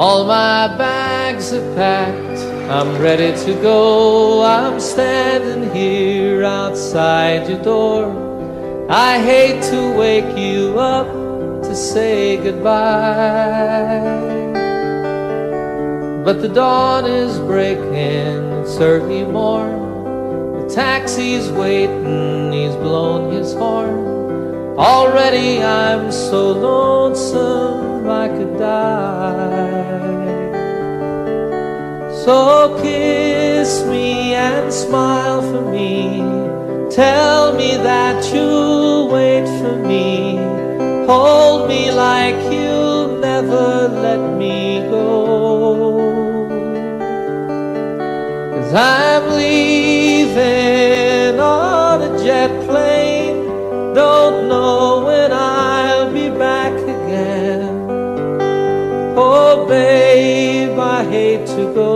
All my bags are packed, I'm ready to go. I'm standing here outside your door. I hate to wake you up to say goodbye, but the dawn is breaking, it's early morn. The taxi's waiting, he's blown his horn. Already I'm so lonesome I could die. So kiss me and smile for me. Tell me that you'll wait for me. Hold me like you'll never let me go. 'Cause I'm leaving on a jet plane. Don't know when I'll be back again. Oh babe, I hate to go.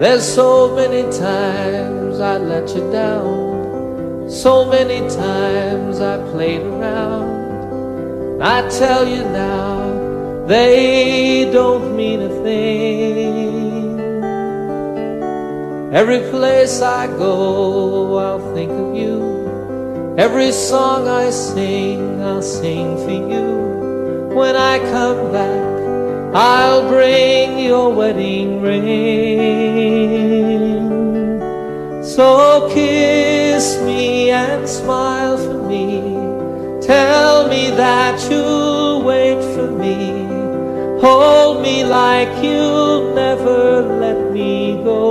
There's so many times I let you down, so many times I played around. I tell you now, they don't mean a thing. Every place I go, I'll think of you. Every song I sing, I'll sing for you. When I come back, I'll bring your wedding ring. So kiss me and smile for me. Tell me that you'll wait for me. Hold me like you'll never let me go.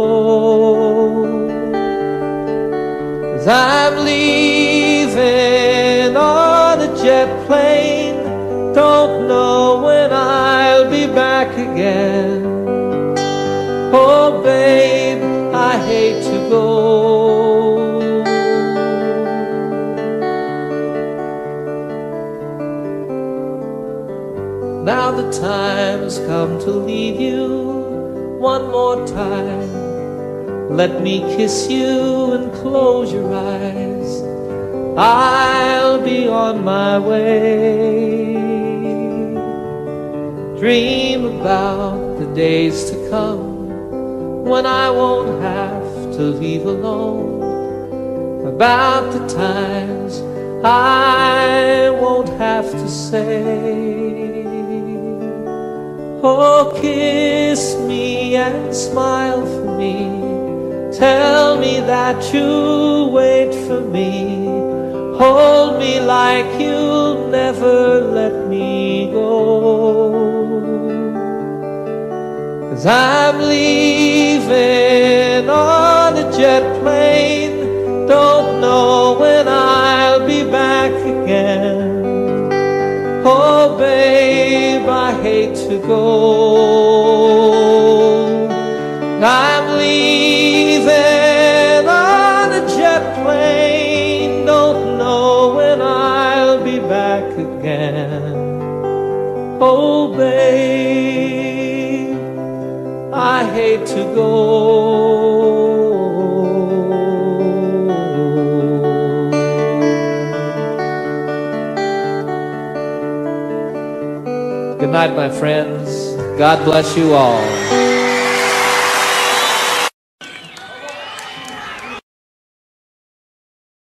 'Cause I'm leaving on a jet plane. Don't know when I'll be back again. Oh babe, I hate to go. Now the time's come to leave you one more time. Let me kiss you and close your eyes. I'll be on my way. Dream about the days to come when I won't have to leave alone. About the times I won't have to say, oh, kiss me and smile for me. Tell me that you'll wait for me. Hold me like you'll never let me go. 'Cause I'm leaving on a jet plane. Don't know when I'll be back again. Oh babe, I hate to go. I'm leaving on a jet plane. Don't know when I'll be back again. Oh babe, I hate to go. Good night, my friends. God bless you all.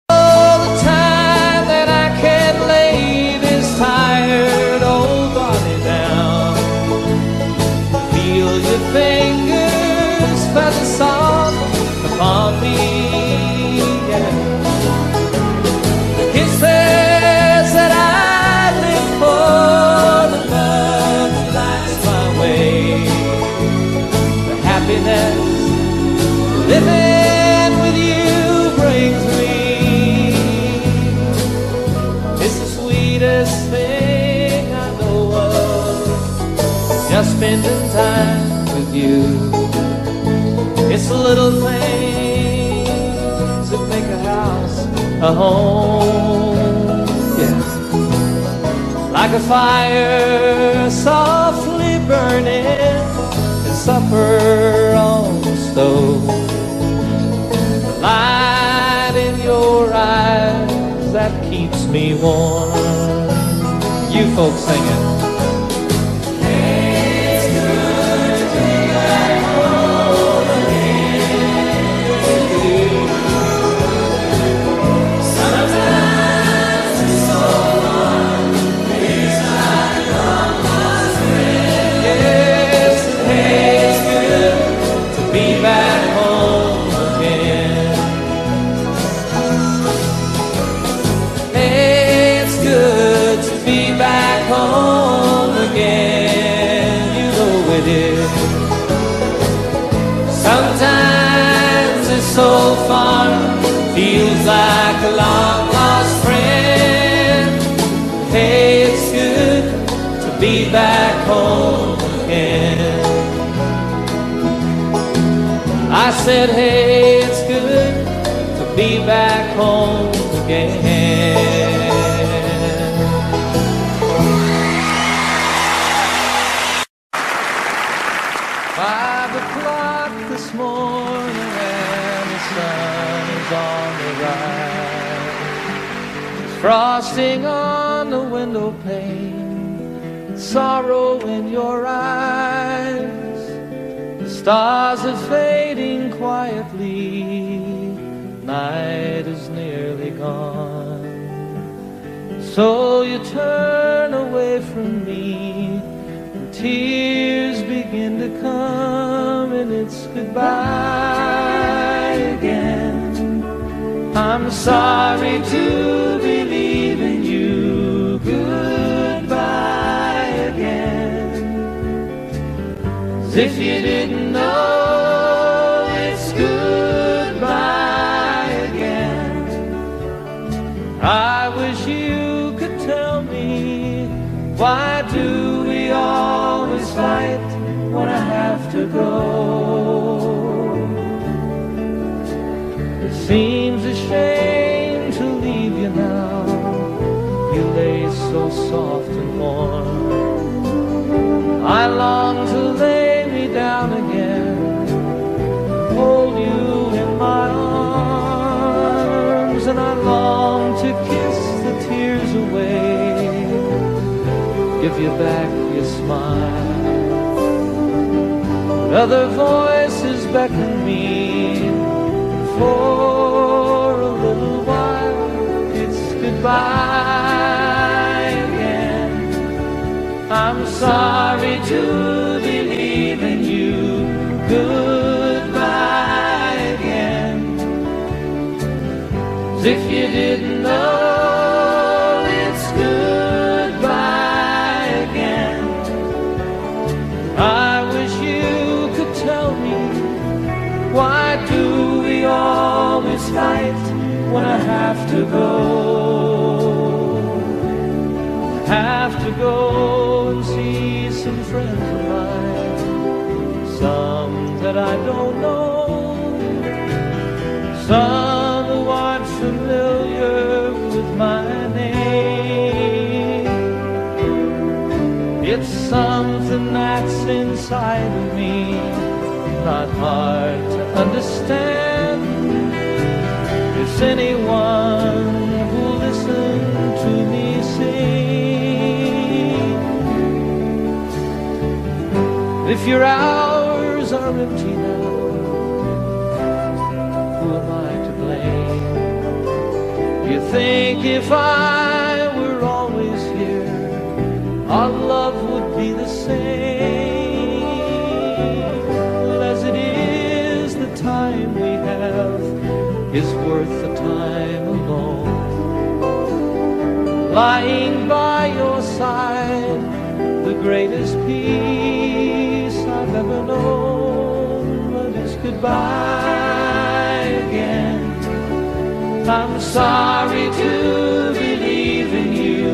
All the time that I can't lay this tired old body down. Feel your fingers press soft upon me. Yeah. The kisses that I live for, the love that lights my way, the happiness living with you brings me. It's the sweetest thing I know of, just spending time with you. It's the little things that make a house a home. Yeah. Like a fire softly burning and supper on the stove. The light in your eyes that keeps me me warm. You folks sing it. It's good to be back home again. Sometimes it's so hard, days like long lost friends. Yes, it's good to be back home again. It's good to be back home again. You know it is. Sometimes it's so far, feels like a long lost friend. Hey, it's good to be back home again. I said, hey, it's good to be back home again. 5 o'clock this morning and the sun is on the rise. Frosting on the window pane, sorrow in your eyes. The stars are fading quietly, night is nearly gone. So you turn away from me, and tears begin to come, and it's goodbye again. I'm sorry to believe in you, goodbye again. As if you didn't know, it's goodbye again. I wish you could tell me, why do we always fight when I have to go? It seems a shame to leave you now. You lay so soft and warm. I long to lay me down again, hold you in my arms, and I long to kiss the tears away, give you back your smile. But other voices beckon me, for a little while it's goodbye again. I'm sorry to believe in you, goodbye again. As if you didn't know, it's goodbye again. I wish you could tell me, why do we always fight when I have to go? I have to go and see some friends of mine, some that I don't know, some who aren't familiar with my name. It's something that's inside of me, not hard to understand. It's anyone who'll listen to me sing. If your hours are empty now, who am I to blame? You think if I were always here, our love would be the same. Well, as it is, the time we have is worth the time alone. Lying by your side, the greatest peace I've ever known. But it's goodbye again. I'm sorry to believe in you,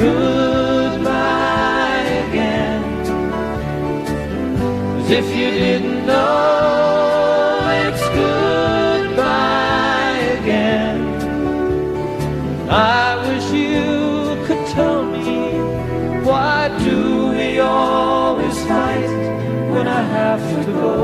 goodbye again. As if you didn't know, it's goodbye again. I wish you could tell me, why do we always fight when I have to go?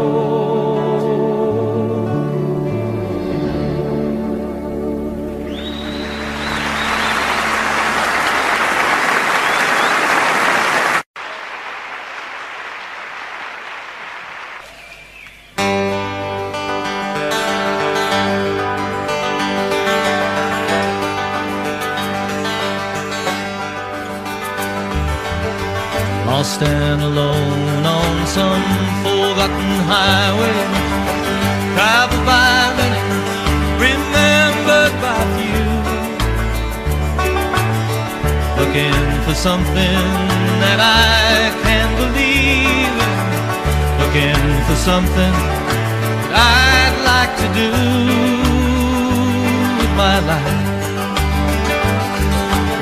lost and alone on some forgotten highway, traveled by many, remembered by few, looking for something that I can believe in, looking for something that I'd like to do with my life.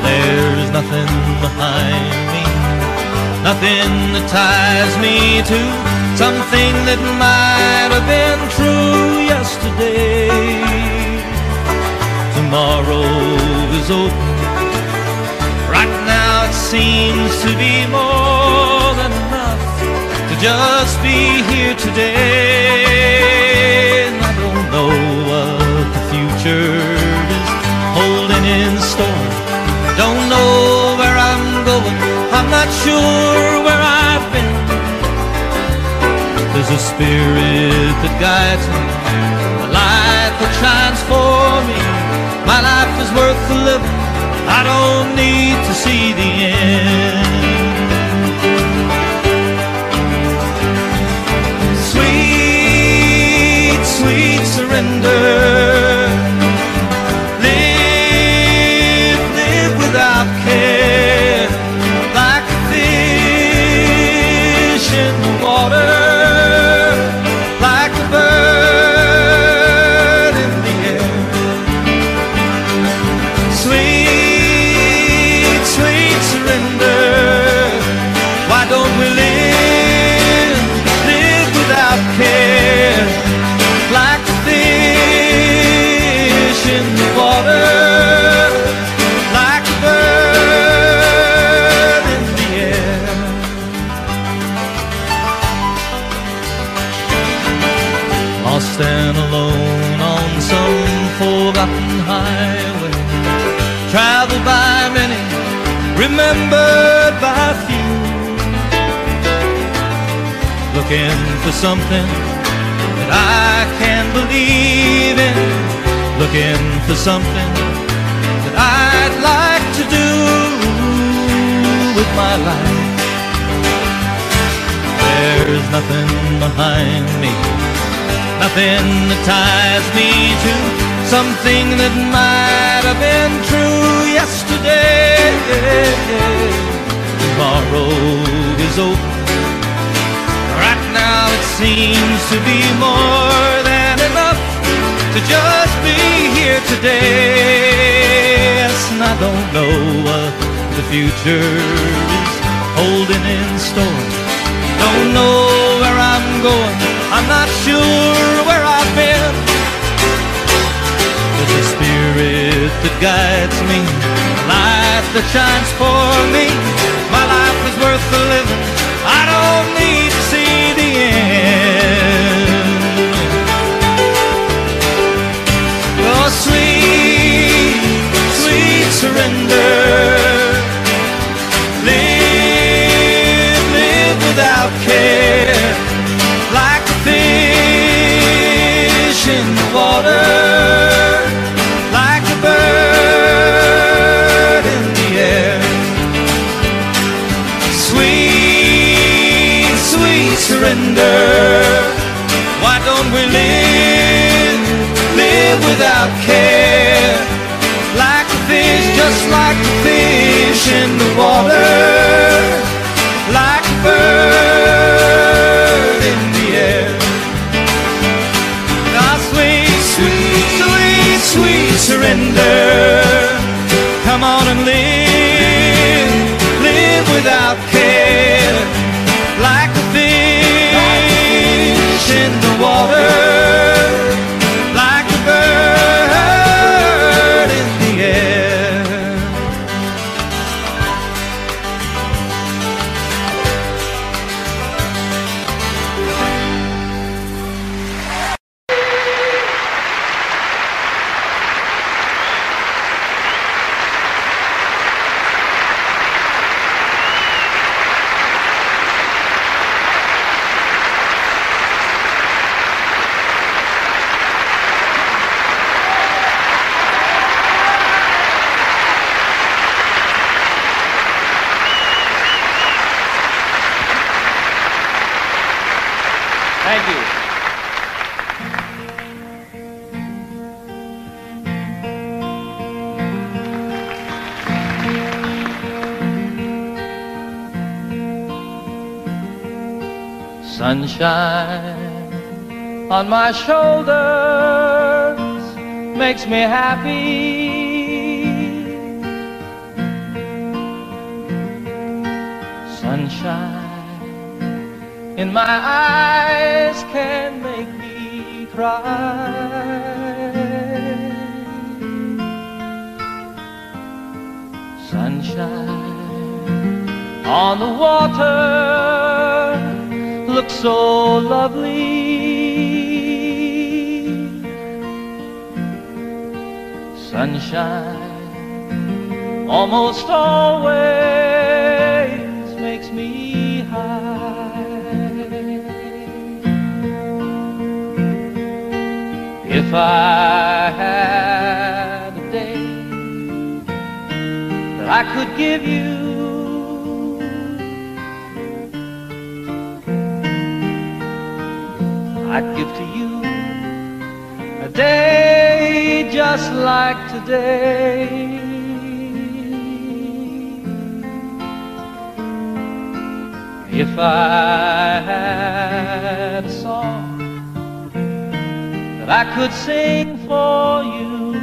There's nothing behind me, nothing that ties me to something that might have been true yesterday. Tomorrow is open. Right now it seems to be more than enough to just be here today. And I don't know what the future is holding in store. Don't know where I'm going, I'm not sure where I've been. There's a spirit that guides me, a light that shines for me. My life is worth the living, I don't need to see the end. Sweet, sweet surrender. Without care, like a fish in the water, like a bird in the air. Sweet, sweet surrender. Why don't we live without care, like a fish in the water? Stand alone on some forgotten highway, traveled by many, remembered by few, looking for something that I can believe in, looking for something that I'd like to do with my life. There's nothing behind me, nothing that ties me to something that might have been true yesterday. Tomorrow is open. Right now it seems to be more than enough to just be here today. Yes, and I don't know what the future is holding in store. Don't know where I'm going, I'm not sure where I've been. There's a spirit that guides me, a light that shines for me. My life is worth the living, I don't need to see the end. Oh, sweet, sweet surrender. Live without care, like a fish in the water, like a bird in the air. Sweet, sweet surrender. Why don't we live without care, like a fish, just like a fish in the water, like a bird in the air. Now sweet, sweet, sweet, sweet surrender. Come on and live without care, like a fish in the water, like a bird in the air. Thank you. Sunshine on my shoulders makes me happy. Sunshine in my eyes can make me cry. Sunshine on the water looks so lovely. Sunshine almost always makes me high. If I had a day that I could give you, I'd give to you a day just like today. If I had a song that I could sing for you,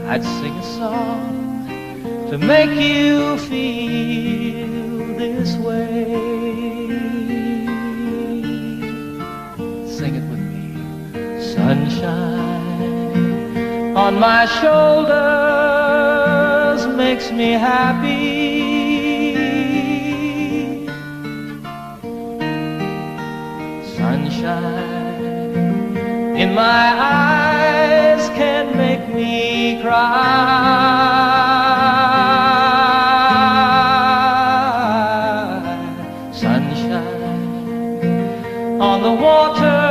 I'd sing a song to make you feel this way. Sing it with me. Sunshine on my shoulders makes me happy. Sunshine in my eyes can make me cry. On the water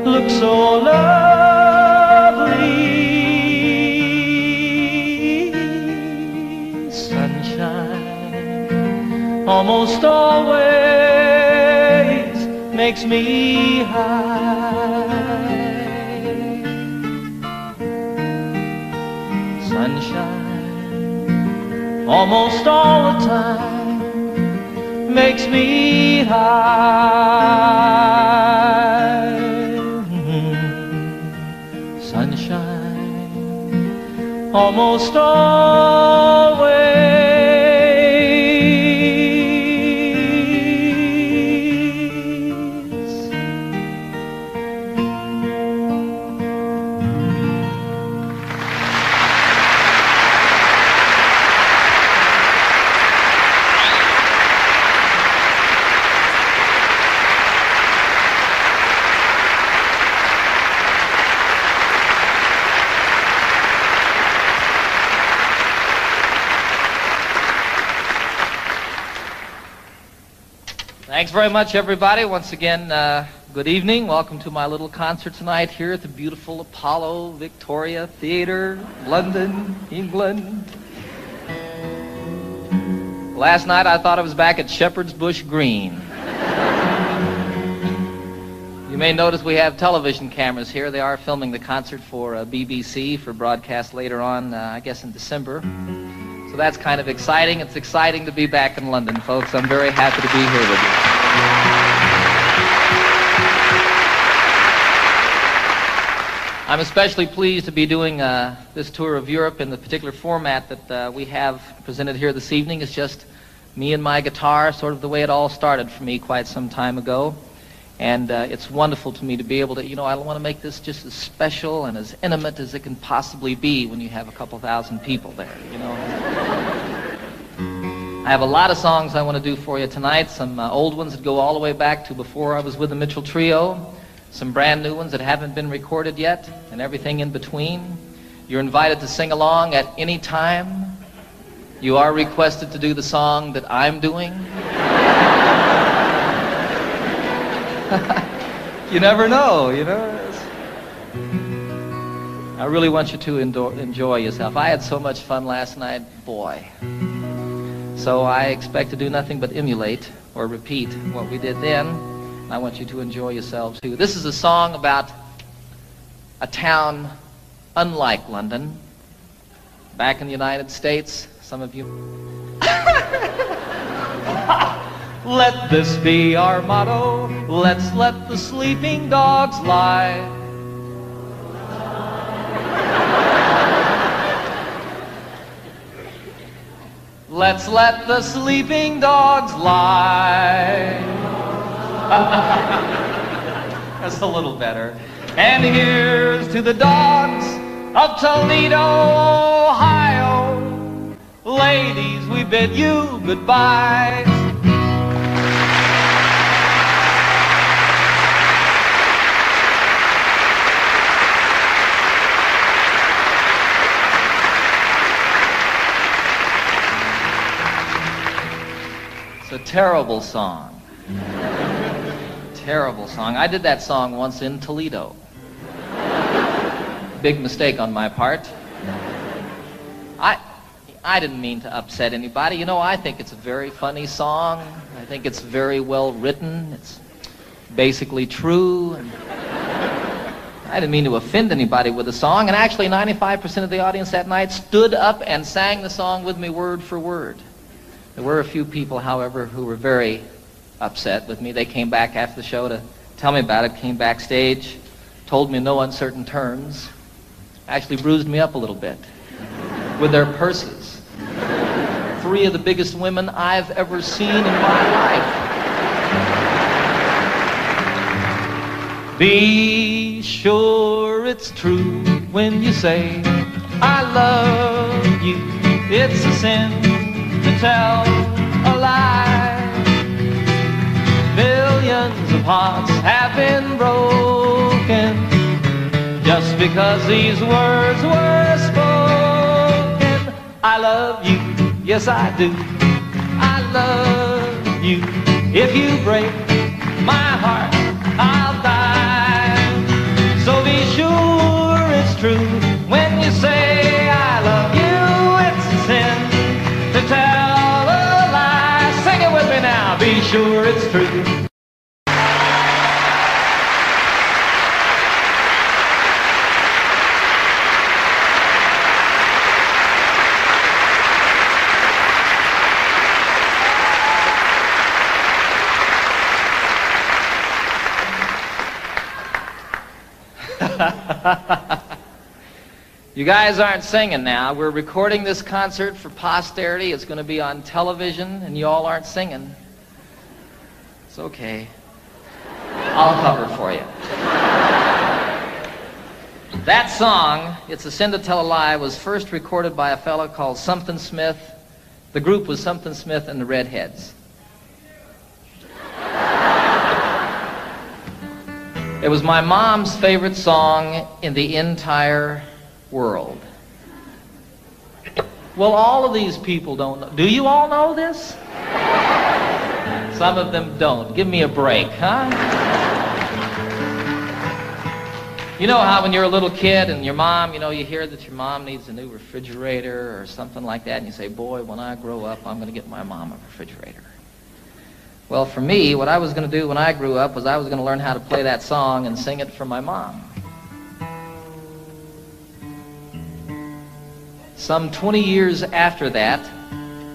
looks so lovely. Sunshine almost always makes me high. Sunshine almost all the time makes me high. Sunshine almost always Thanks very much, everybody. Once again, good evening. Welcome to my little concert tonight here at the beautiful Apollo Victoria Theatre, London, England. Last night I thought I was back at Shepherd's Bush Green. You may notice we have television cameras here. They are filming the concert for BBC for broadcast later on, I guess in December. So that's kind of exciting. It's exciting to be back in London, folks. I'm very happy to be here with you. I'm especially pleased to be doing this tour of Europe in the particular format that we have presented here this evening. It's just me and my guitar, sort of the way it all started for me quite some time ago. And it's wonderful to me to be able to, I want to make this just as special and as intimate as it can possibly be when you have a couple thousand people there, I have a lot of songs I want to do for you tonight, some old ones that go all the way back to before I was with the Mitchell Trio, some brand new ones that haven't been recorded yet, and everything in between. You're invited to sing along at any time. You are requested to do the song that I'm doing. You never know, I really want you to enjoy yourself. I had so much fun last night, boy. So I expect to do nothing but emulate or repeat what we did then. I want you to enjoy yourselves too. This is a song about a town unlike London. Back in the United States, some of you... Let this be our motto. Let's let the sleeping dogs lie. Let's let the sleeping dogs lie. That's a little better. And here's to the dogs of Toledo, Ohio. Ladies, we bid you goodbye. It's a terrible song. Terrible song. I did that song once in Toledo. Big mistake on my part. I didn't mean to upset anybody. You know, I think it's a very funny song. I think it's very well written. It's basically true. And I didn't mean to offend anybody with the song. And actually, 95% of the audience that night stood up and sang the song with me word for word. There were a few people, however, who were very upset with me. They came back after the show to tell me about it, came backstage, told me in no uncertain terms, actually bruised me up a little bit with their purses. 3 of the biggest women I've ever seen in my life. Be sure it's true when you say, I love you. It's a sin to tell a lie. Millions of hearts have been broken just because these words were spoken. I love you, yes I do. I love you. If you break my heart, I'll die. So be sure it's true when you say I love you. It's a sin to tell a lie. Sing it with me now. Be sure it's true. You guys aren't singing now. We're recording this concert for posterity. It's going to be on television, and you all aren't singing. It's okay. I'll cover for you. That song, It's a Sin to Tell a Lie, was first recorded by a fellow called Something Smith. The group was Something Smith and the Redheads. It was my mom's favorite song in the entire world. Well, all of these people don't know. Do you all know this? Some of them don't. Give me a break, huh? You know how when you're a little kid and your mom, you know, you hear that your mom needs a new refrigerator or something like that, and you say, boy, when I grow up, I'm going to get my mom a refrigerator. Well, for me, what I was going to do when I grew up was I was going to learn how to play that song and sing it for my mom. Some 20 years after that,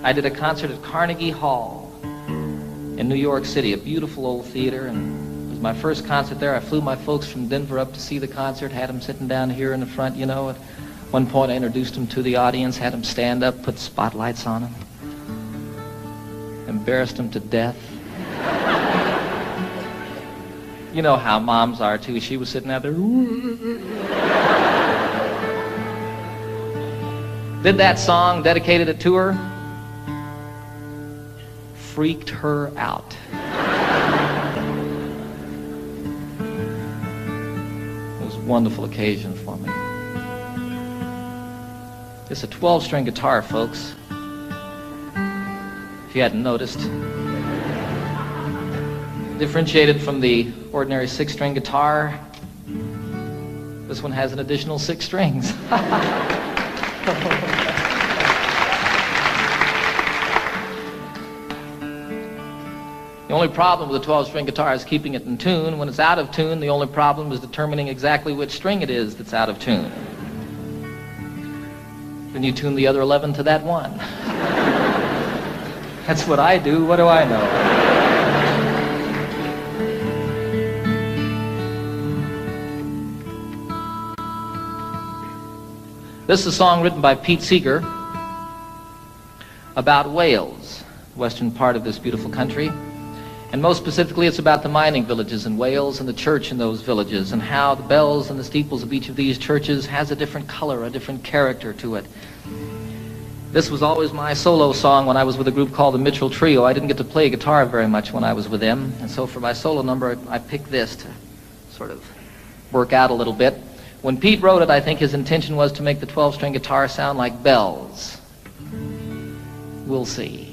I did a concert at Carnegie Hall in New York City, a beautiful old theater, and it was my first concert there. I flew my folks from Denver up to see the concert, had them sitting down here in the front, you know. At one point I introduced them to the audience, had them stand up, put spotlights on them, embarrassed them to death. You know how moms are, too. She was sitting out there. Did that song, dedicated it to her. Freaked her out. It was a wonderful occasion for me. It's a 12-string guitar, folks. If you hadn't noticed. Differentiated from the ordinary 6-string guitar, this one has an additional 6 strings. The only problem with a 12-string guitar is keeping it in tune. When it's out of tune, the only problem is determining exactly which string it is that's out of tune. Then you tune the other 11 to that one. That's what I do. What do I know? This is a song written by Pete Seeger about Wales, the western part of this beautiful country. And most specifically, it's about the mining villages in Wales and the church in those villages, and how the bells and the steeples of each of these churches has a different color, a different character to it. This was always my solo song when I was with a group called the Mitchell Trio. I didn't get to play guitar very much when I was with them, and so for my solo number, I picked this to sort of work out a little bit. When Pete wrote it, I think his intention was to make the 12-string guitar sound like bells. We'll see.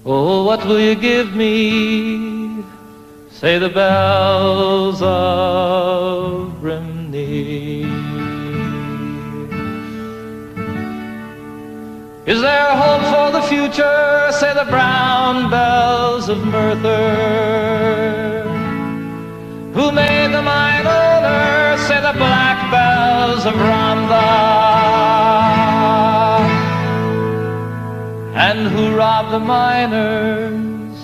Oh, what will you give me? Say the bells of Brimney. Is there hope for the future? Say the brown bells of Merthyr. Who made the mine owner? Say the black bells of Rhondda. And who robbed the miners?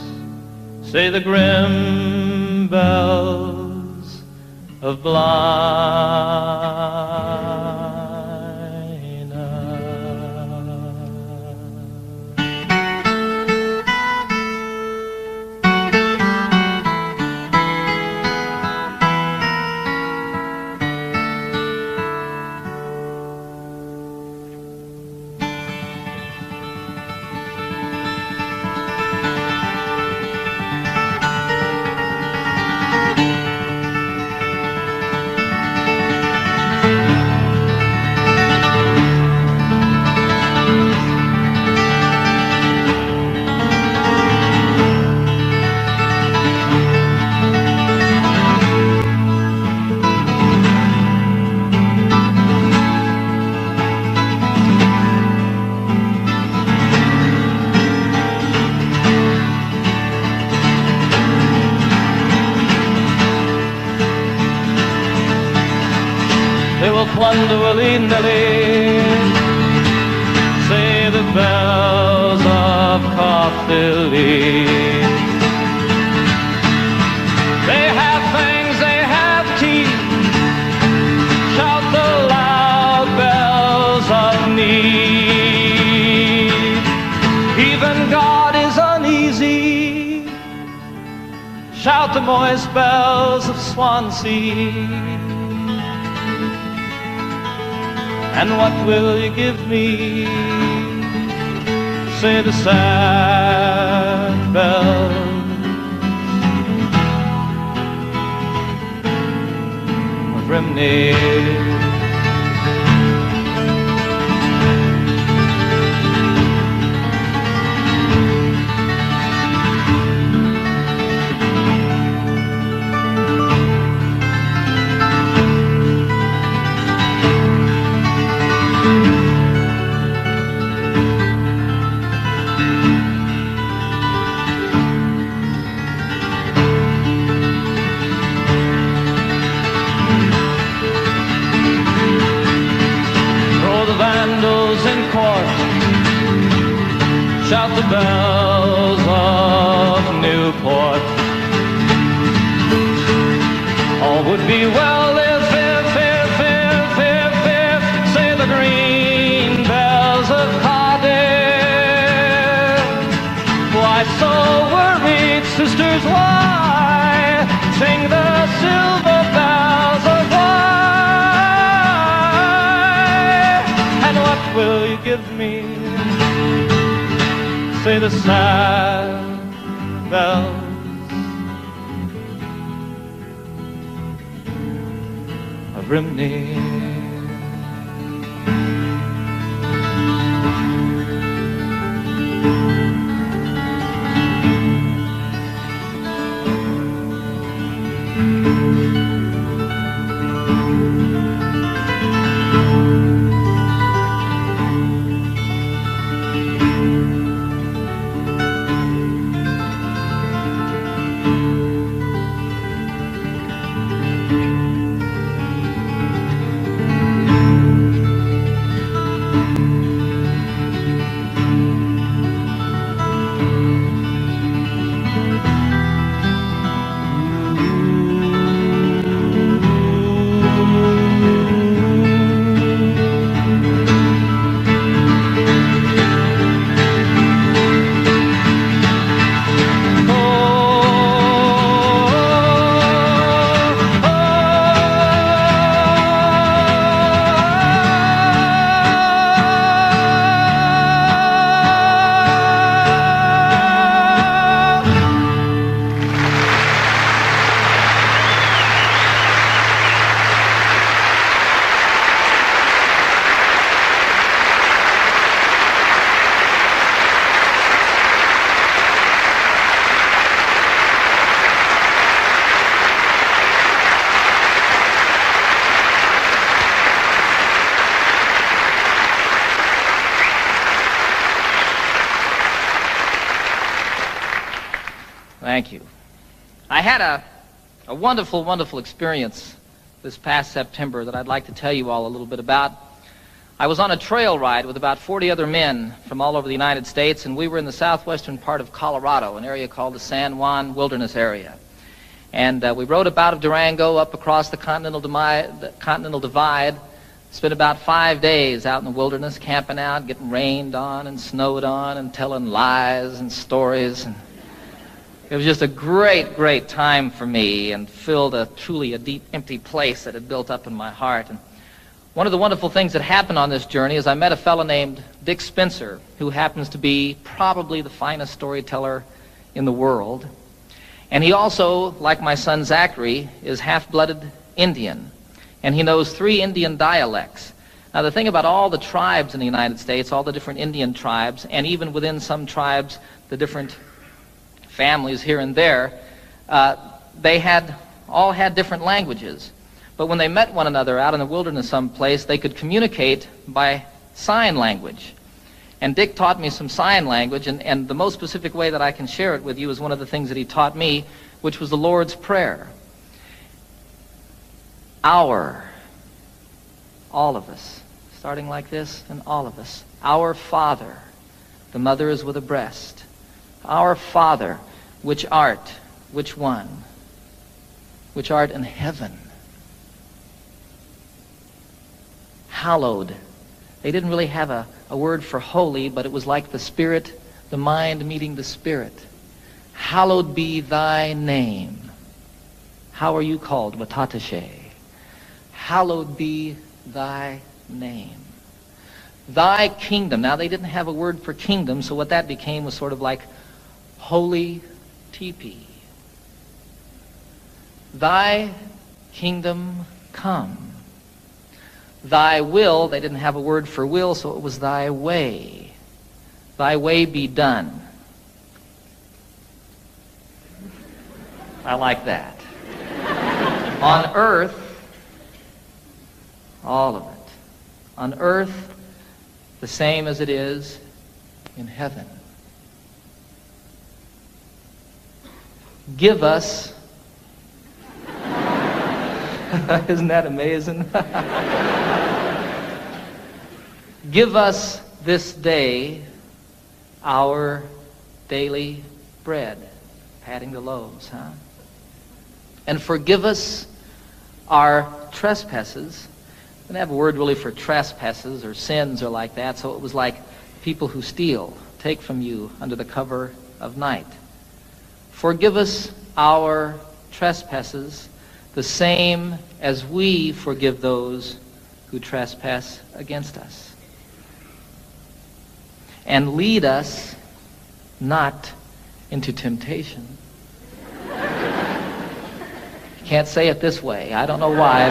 Say the grim bells of Blyna. Plunder willy-nilly, say the bells of Caerphilly. They have fangs, they have teeth, shout the loud bells of need. Even God is uneasy, shout the moist bells of Swansea. And what will you give me? Say the sad bells of Brimney. Shout the bells of Newport. All would be well if, say the green bells of Cardiff. Why so worried, sisters, why sing the silver bells of why? And what will you give me? Say the sad bells of Brimney. Thank you. I had a wonderful, wonderful experience this past September that I'd like to tell you all a little bit about. I was on a trail ride with about 40 other men from all over the United States, and we were in the southwestern part of Colorado, an area called the San Juan Wilderness area. And we rode up out of Durango up across the Continental Divide, spent about 5 days out in the wilderness, camping out, getting rained on and snowed on and telling lies and stories. And it was just a great, great time for me and filled truly a deep, empty place that had built up in my heart. And one of the wonderful things that happened on this journey is I met a fellow named Dick Spencer, who happens to be probably the finest storyteller in the world. And he also, like my son Zachary, is half-blooded Indian. And he knows 3 Indian dialects. Now, the thing about all the tribes in the United States, all the different Indian tribes, and even within some tribes, the different families here and there, they all had different languages. But when they met one another out in the wilderness someplace, they could communicate by sign language. And Dick taught me some sign language, and the most specific way that I can share it with you is one of the things that he taught me, which was the Lord's Prayer. Our, all of us, starting like this, and all of us. Our Father, the mother is with a breast. Our Father, which art, which one? Which art in heaven. Hallowed. They didn't really have a word for holy, but it was like the Spirit, the mind meeting the Spirit. Hallowed be thy name. How are you called? Watatashe. Hallowed be thy name. Thy kingdom. Now, they didn't have a word for kingdom, so what that became was sort of like holy teepee. Thy kingdom come. Thy will, they didn't have a word for will, so it was thy way. Thy way be done. I like that. On earth, all of it. On earth, the same as it is in heaven. Give us, isn't that amazing? Give us this day our daily bread. Patting the loaves, huh? And forgive us our trespasses. I didn't have a word really for trespasses or sins or like that, so it was like people who steal, take from you under the cover of night. Forgive us our trespasses, the same as we forgive those who trespass against us. And lead us not into temptation. Can't say it this way. I don't know why.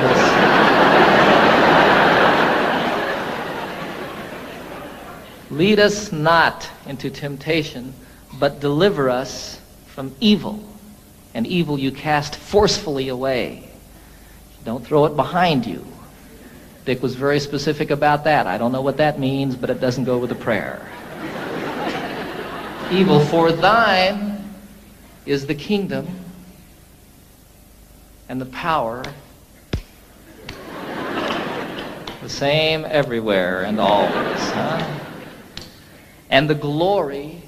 Lead us not into temptation, but deliver us from evil. And evil you cast forcefully away. Don't throw it behind you. Dick was very specific about that. I don't know what that means, but it doesn't go with the prayer. Evil, for thine is the kingdom and the power, the same everywhere and always, huh? And the glory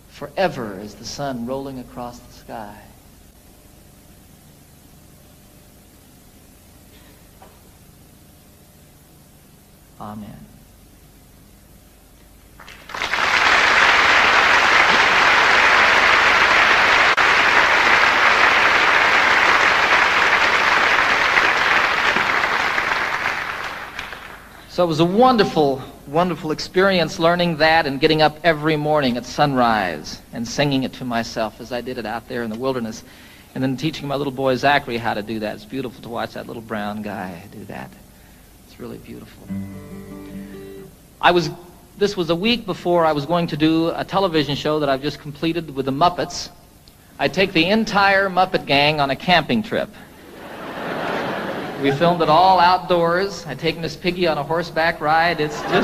forever as the sun rolling across the sky. Amen. So it was a wonderful, wonderful experience learning that and getting up every morning at sunrise and singing it to myself as I did it out there in the wilderness. And then teaching my little boy Zachary how to do that. It's beautiful to watch that little brown guy do that. It's really beautiful. This was a week before I was going to do a television show that I've just completed with the Muppets. I take the entire Muppet gang on a camping trip. We filmed it all outdoors. I take Miss Piggy on a horseback ride. It's a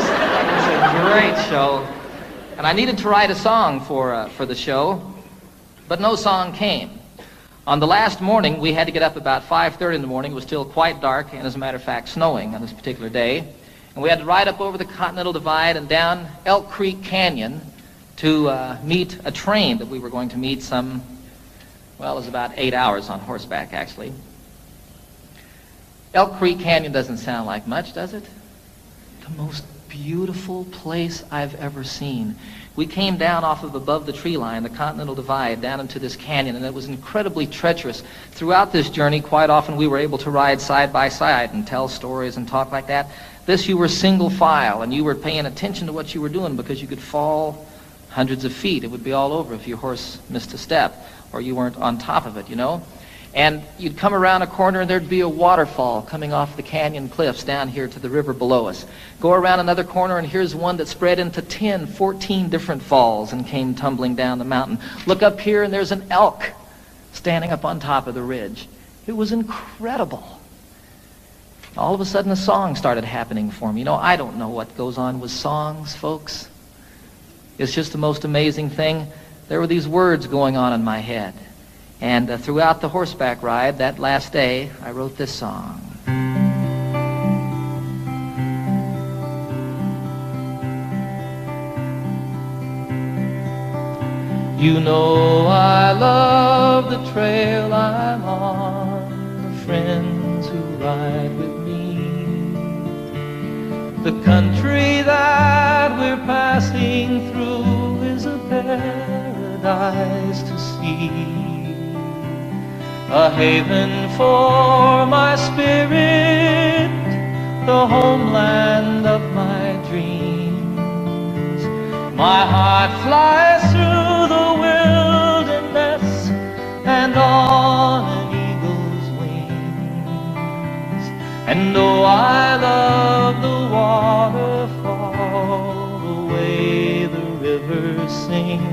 great show. And I needed to write a song for the show, but no song came. On the last morning, we had to get up about 5:30 in the morning. It was still quite dark, and as a matter of fact, snowing on this particular day. And we had to ride up over the Continental Divide and down Elk Creek Canyon to meet a train that we were going to meet some, well, it was about 8 hours on horseback, actually. Elk Creek Canyon doesn't sound like much, does it? The most beautiful place I've ever seen. We came down off of above the tree line, the Continental Divide, down into this canyon, and it was incredibly treacherous. Throughout this journey, quite often we were able to ride side by side and tell stories and talk like that. This, you were single file, and you were paying attention to what you were doing because you could fall hundreds of feet. It would be all over if your horse missed a step or you weren't on top of it, you know. And you'd come around a corner and there'd be a waterfall coming off the canyon cliffs down here to the river below us. Go around another corner and here's one that spread into 10, 14 different falls and came tumbling down the mountain. Look up here and there's an elk standing up on top of the ridge. It was incredible. All of a sudden a song started happening for me. You know, I don't know what goes on with songs, folks. It's just the most amazing thing. There were these words going on in my head. And throughout the horseback ride, that last day, I wrote this song. You know I love the trail I'm on, the friends who ride with me, the country that we're passing through is a paradise to see. A haven for my spirit, the homeland of my dreams. My heart flies through the wilderness and on an eagle's wings. And oh, I love the waterfall, the way the river sings.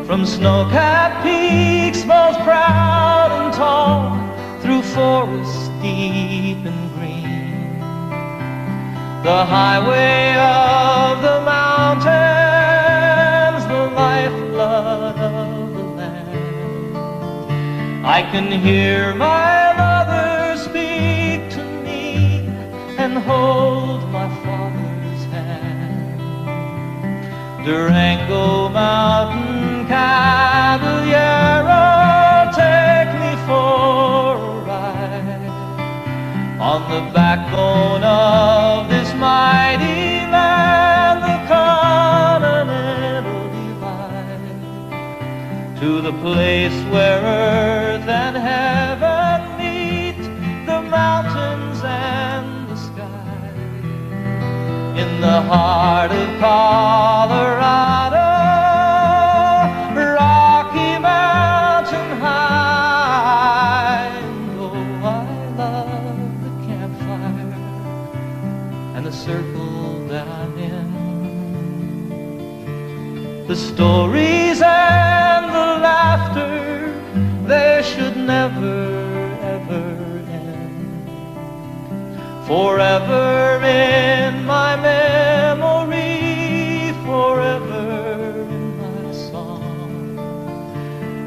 From snow-capped peaks most proud and tall, through forests deep and green, the highway of the mountains, the lifeblood of the land. I can hear my mother speak to me and hold my father's hand. Durango Mountain Caballero, take me for a ride on the backbone of this mighty land, the Continental Divide, to the place where earth and heaven meet, the mountains and the sky, in the heart of Colorado. Circle that I'm in, the stories and the laughter, they should never ever end. Forever in my memory, forever in my song.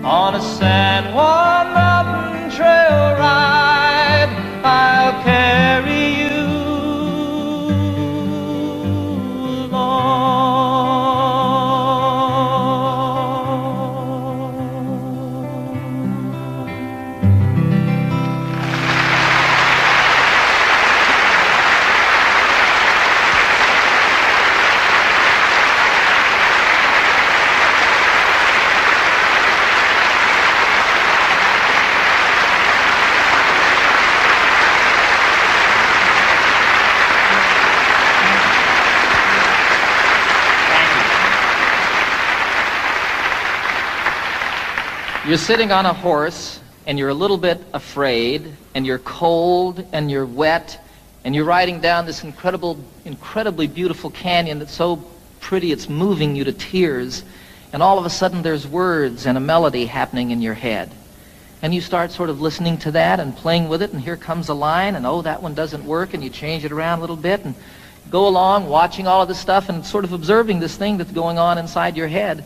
On a San Juan mountain trail ride, I'll carry you. You're sitting on a horse, and you're a little bit afraid, and you're cold, and you're wet, and you're riding down this incredibly beautiful canyon that's so pretty it's moving you to tears, and all of a sudden there's words and a melody happening in your head. And you start sort of listening to that and playing with it, and here comes a line, and oh, that one doesn't work, and you change it around a little bit, and go along watching all of this stuff and sort of observing this thing that's going on inside your head.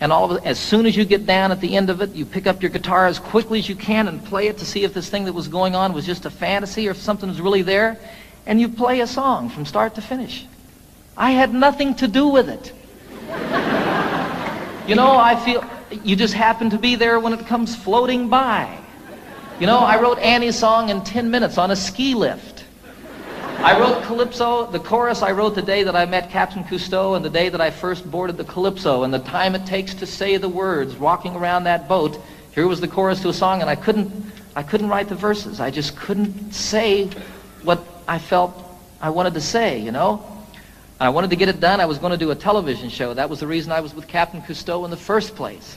And all of it, as soon as you get down at the end of it, you pick up your guitar as quickly as you can and play it to see if this thing that was going on was just a fantasy or if something was really there. And you play a song from start to finish. I had nothing to do with it. You know, I feel you just happen to be there when it comes floating by. You know, I wrote Annie's song in 10 minutes on a ski lift. I wrote Calypso, the chorus I wrote the day that I met Captain Cousteau and the day that I first boarded the Calypso, and the time it takes to say the words walking around that boat. Here was the chorus to a song, and I couldn't write the verses. I just couldn't say what I felt I wanted to say, you know. I wanted to get it done. I was going to do a television show. That was the reason I was with Captain Cousteau in the first place.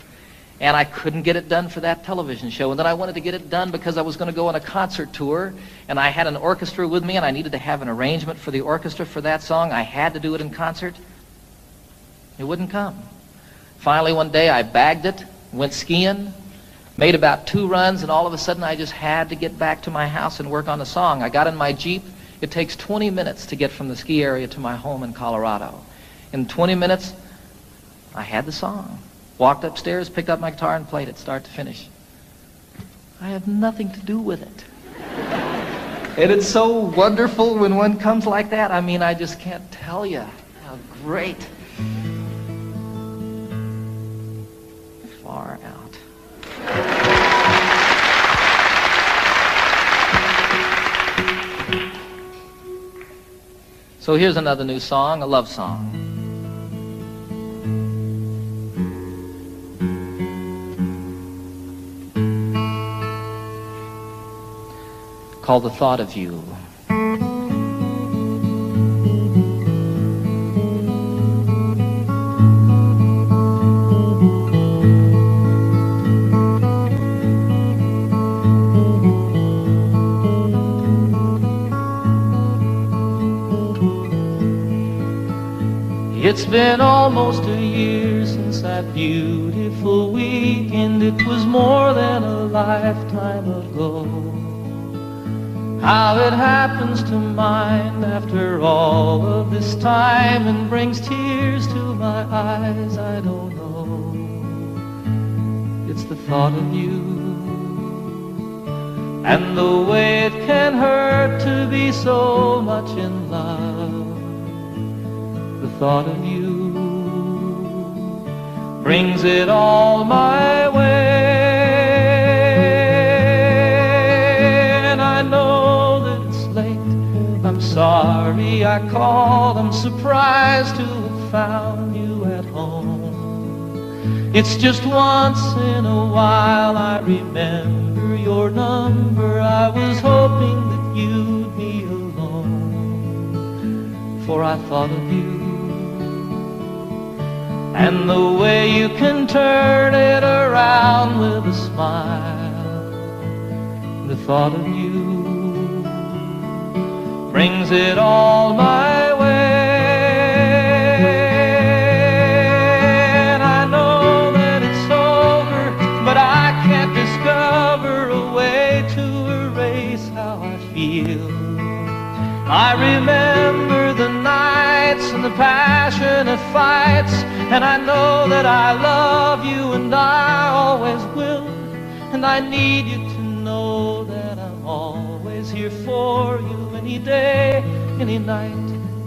And I couldn't get it done for that television show. And then I wanted to get it done because I was going to go on a concert tour, and I had an orchestra with me, and I needed to have an arrangement for the orchestra for that song. I had to do it in concert. It wouldn't come. Finally, one day, I bagged it, went skiing, made about 2 runs, and all of a sudden, I just had to get back to my house and work on the song. I got in my Jeep. It takes 20 minutes to get from the ski area to my home in Colorado. In 20 minutes, I had the song. Walked upstairs, picked up my guitar, and played it start to finish. I have nothing to do with it. And it's so wonderful when one comes like that. I mean, I just can't tell you how great. Far out. So here's another new song, a love song. Called The Thought of You. It's been almost a year since that beautiful weekend. It was more than a lifetime ago. How it happens to mind after all of this time and brings tears to my eyes, I don't know. It's the thought of you and the way it can hurt to be so much in love. The thought of you brings it all my way. Sorry I called, I'm surprised to have found you at home. It's just once in a while I remember your number. I was hoping that you'd be alone, for I thought of you and the way you can turn it around with a smile. The thought of you brings it all my way. And I know that it's over, but I can't discover a way to erase how I feel. I remember the nights and the passionate fights, and I know that I love you and I always will. And I need you to know that I'm always here for you. Any day, any night,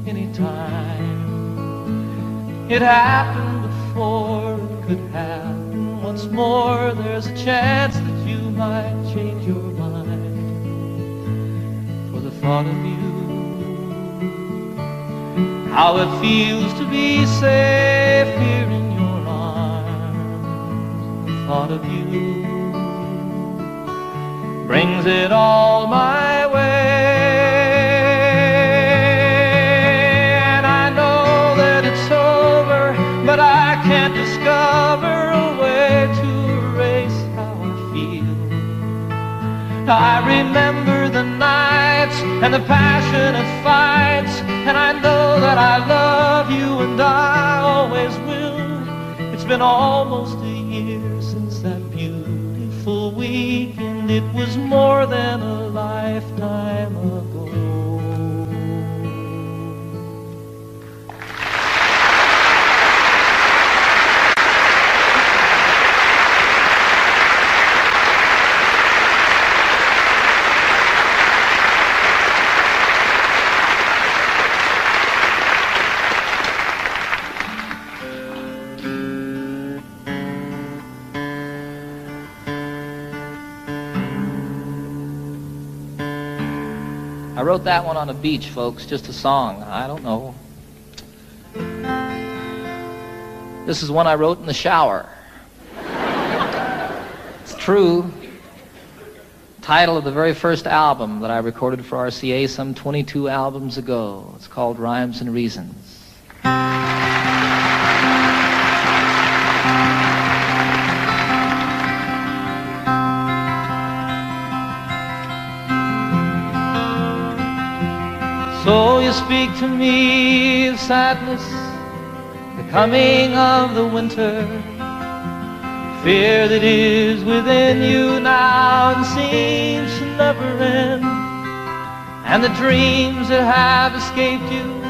any time. It happened before, it could happen once more. There's a chance that you might change your mind. For the thought of you, how it feels to be safe here in your arms. The thought of you brings it all my way. But I can't discover a way to erase how I feel. I remember the nights and the passionate fights, and I know that I love you and I always will. It's been almost a year since that beautiful weekend. It was more than a lifetime ago. I wrote that one on a beach, folks, just a song. I don't know. This is one I wrote in the shower. It's true. Title of the very first album that I recorded for RCA some 22 albums ago. It's called Rhymes and Reasons. So you speak to me of sadness, the coming of the winter, fear that is within you now and seems to never end, and the dreams that have escaped you,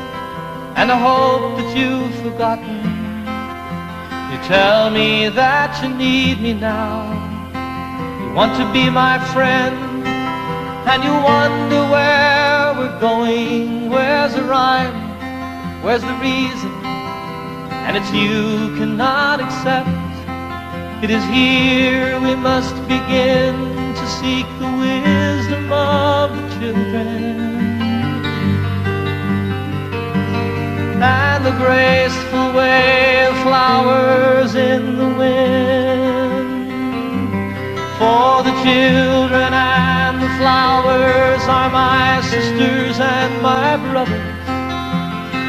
and the hope that you've forgotten. You tell me that you need me now, you want to be my friend, and you wonder where we're going, where's the rhyme, where's the reason, and it's you cannot accept. It is here we must begin to seek the wisdom of the children, and the graceful way of flowers in the wind. For the children and the flowers are my sisters and my brothers.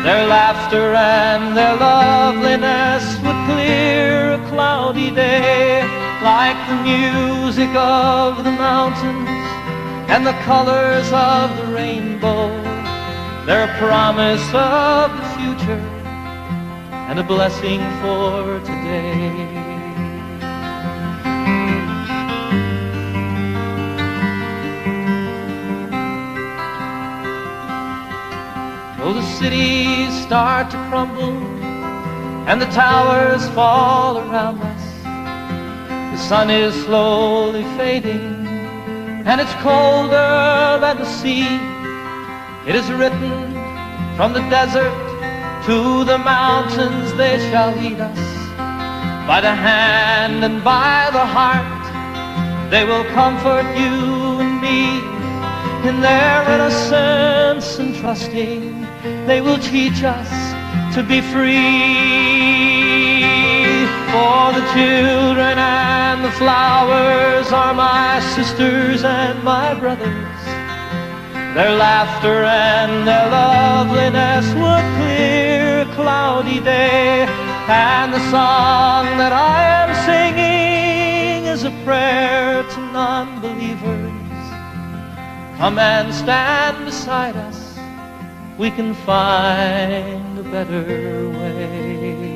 Their laughter and their loveliness would clear a cloudy day, like the music of the mountains and the colors of the rainbow. They're a promise of the future and a blessing for today. Oh, the cities start to crumble and the towers fall around us. The sun is slowly fading and it's colder than the sea. It is written from the desert to the mountains, they shall lead us. By the hand and by the heart, they will comfort you and me. In their innocence and trusting, they will teach us to be free. For the children and the flowers are my sisters and my brothers. Their laughter and their loveliness would clear a cloudy day. And the song that I am singing is a prayer to non-believers. Come and stand beside us, we can find a better way.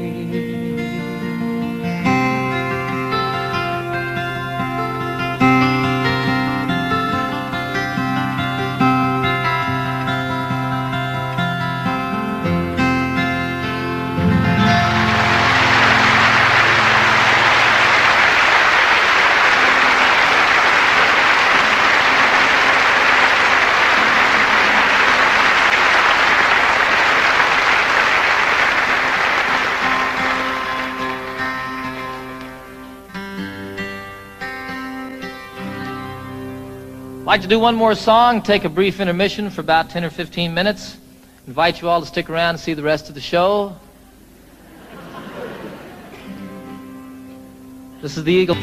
I'd like to do one more song, take a brief intermission for about 10 or 15 minutes. Invite you all to stick around and see the rest of the show. This is the Eagle.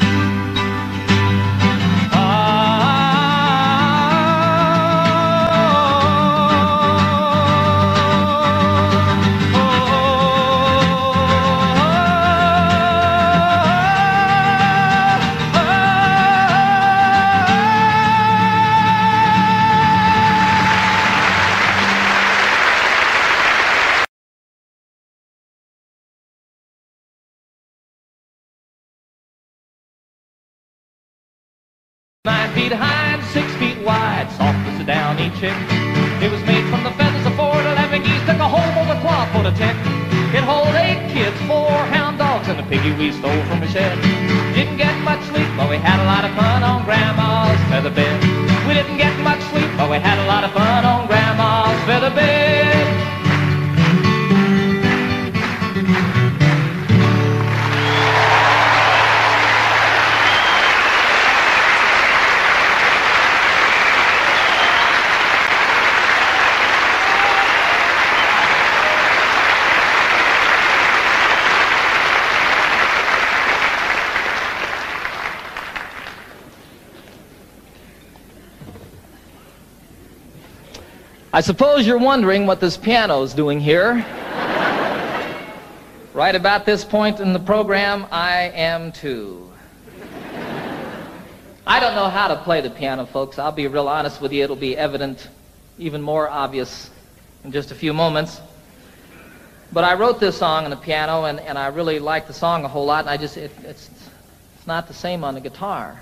feet high and 6 feet wide, soft as a downy chick. It was made from the feathers of 4 to 11 geese, took a whole bowl of cloth for the tick. It hold 8 kids, 4 hound dogs, and a piggy we stole from a shed. Didn't get much sleep, but we had a lot of fun on Grandma's feather bed. We didn't get much sleep, but we had a lot of fun on Grandma's feather bed. I suppose you're wondering what this piano's doing here. Right about this point in the program, I am too. I don't know how to play the piano, folks. I'll be real honest with you. It'll be evident, even more obvious, in just a few moments. But I wrote this song on the piano, and I really like the song a whole lot, and it's not the same on the guitar.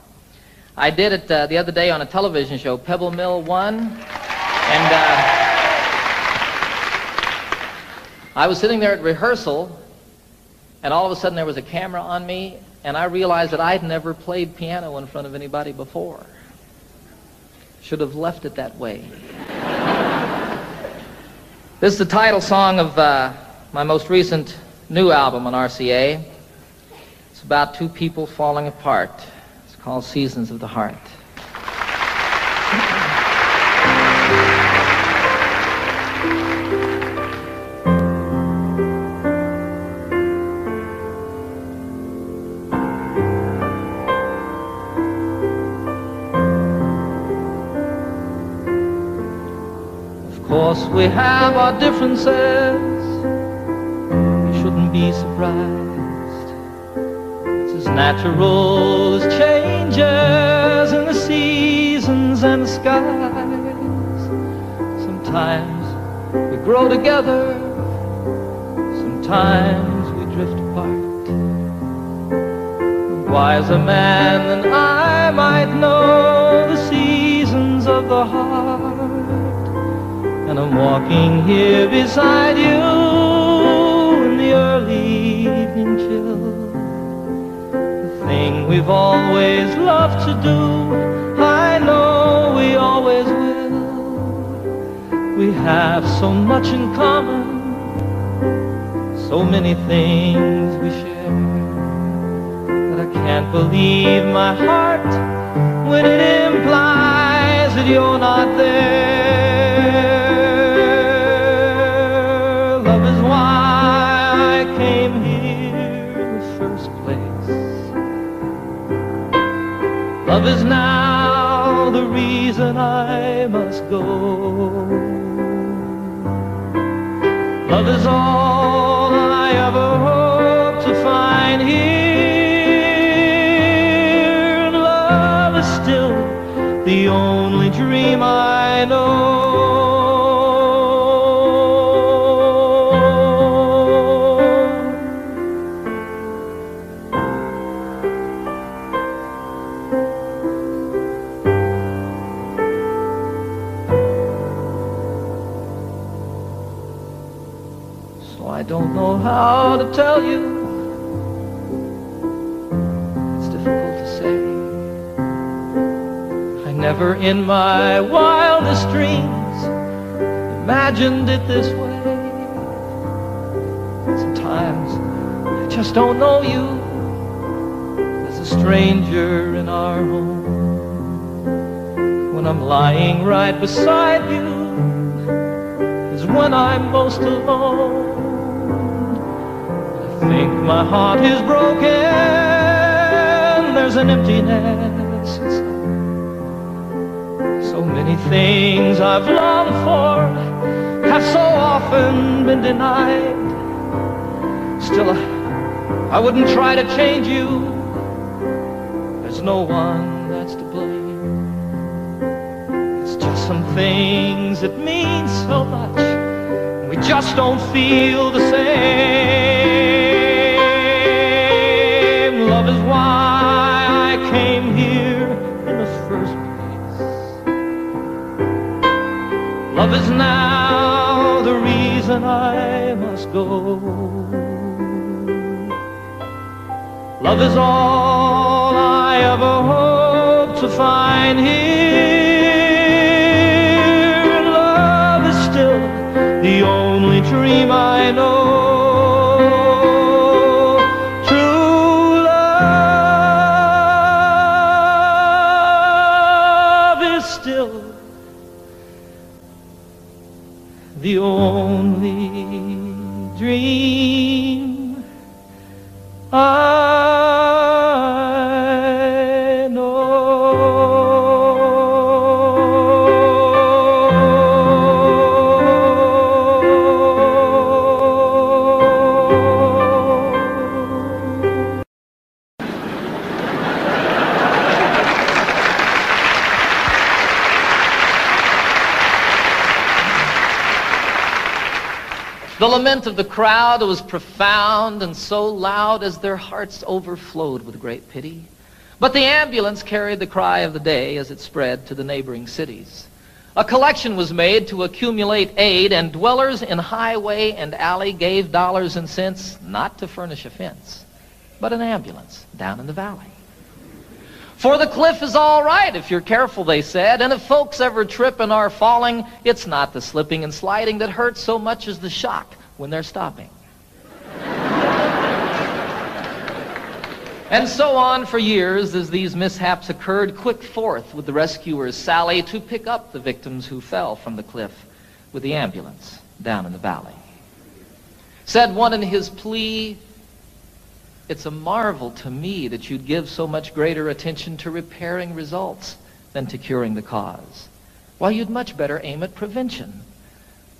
I did it the other day on a television show, Pebble Mill 1, and I was sitting there at rehearsal, and all of a sudden there was a camera on me, and I realized that I'd never played piano in front of anybody before. Should have left it that way. This is the title song of my most recent new album on RCA. It's about two people falling apart. It's called Seasons of the Heart. Of course we have our differences. We shouldn't be surprised. It's as natural as changes in the seasons and the skies. Sometimes we grow together, sometimes we drift apart. A wiser man than I might know the seasons of the heart. And I'm walking here beside you in the early evening chill. The thing we've always loved to do, I know we always will. We have so much in common, so many things we share, that I can't believe my heart when it implies that you're not there. Love is now the reason I must go. Love is all I ever hope to find here. Love is still the only dream I know. I don't know how to tell you. It's difficult to say. I never in my wildest dreams imagined it this way. Sometimes I just don't know you as a stranger in our home. When I'm lying right beside you is when I'm most alone. I think my heart is broken. There's an emptiness inside. So many things I've longed for have so often been denied. Still, I wouldn't try to change you. There's no one that's to blame. It's just some things that mean so much. We just don't feel the same. Love is why I came here in the first place. Love is now the reason I must go. Love is all I ever hope to find here. Love is still the only dream I know. True love is still the only dream I know. The lament of the crowd was profound and so loud as their hearts overflowed with great pity. But the ambulance carried the cry of the day as it spread to the neighboring cities. A collection was made to accumulate aid, and dwellers in highway and alley gave dollars and cents not to furnish a fence, but an ambulance down in the valley. For the cliff is all right if you're careful, they said, and if folks ever trip and are falling, it's not the slipping and sliding that hurts so much as the shock when they're stopping. And so on for years as these mishaps occurred, quick forth would the rescuers sally to pick up the victims who fell from the cliff with the ambulance down in the valley. Said one in his plea, "It's a marvel to me that you'd give so much greater attention to repairing results than to curing the cause. Why, you'd much better aim at prevention.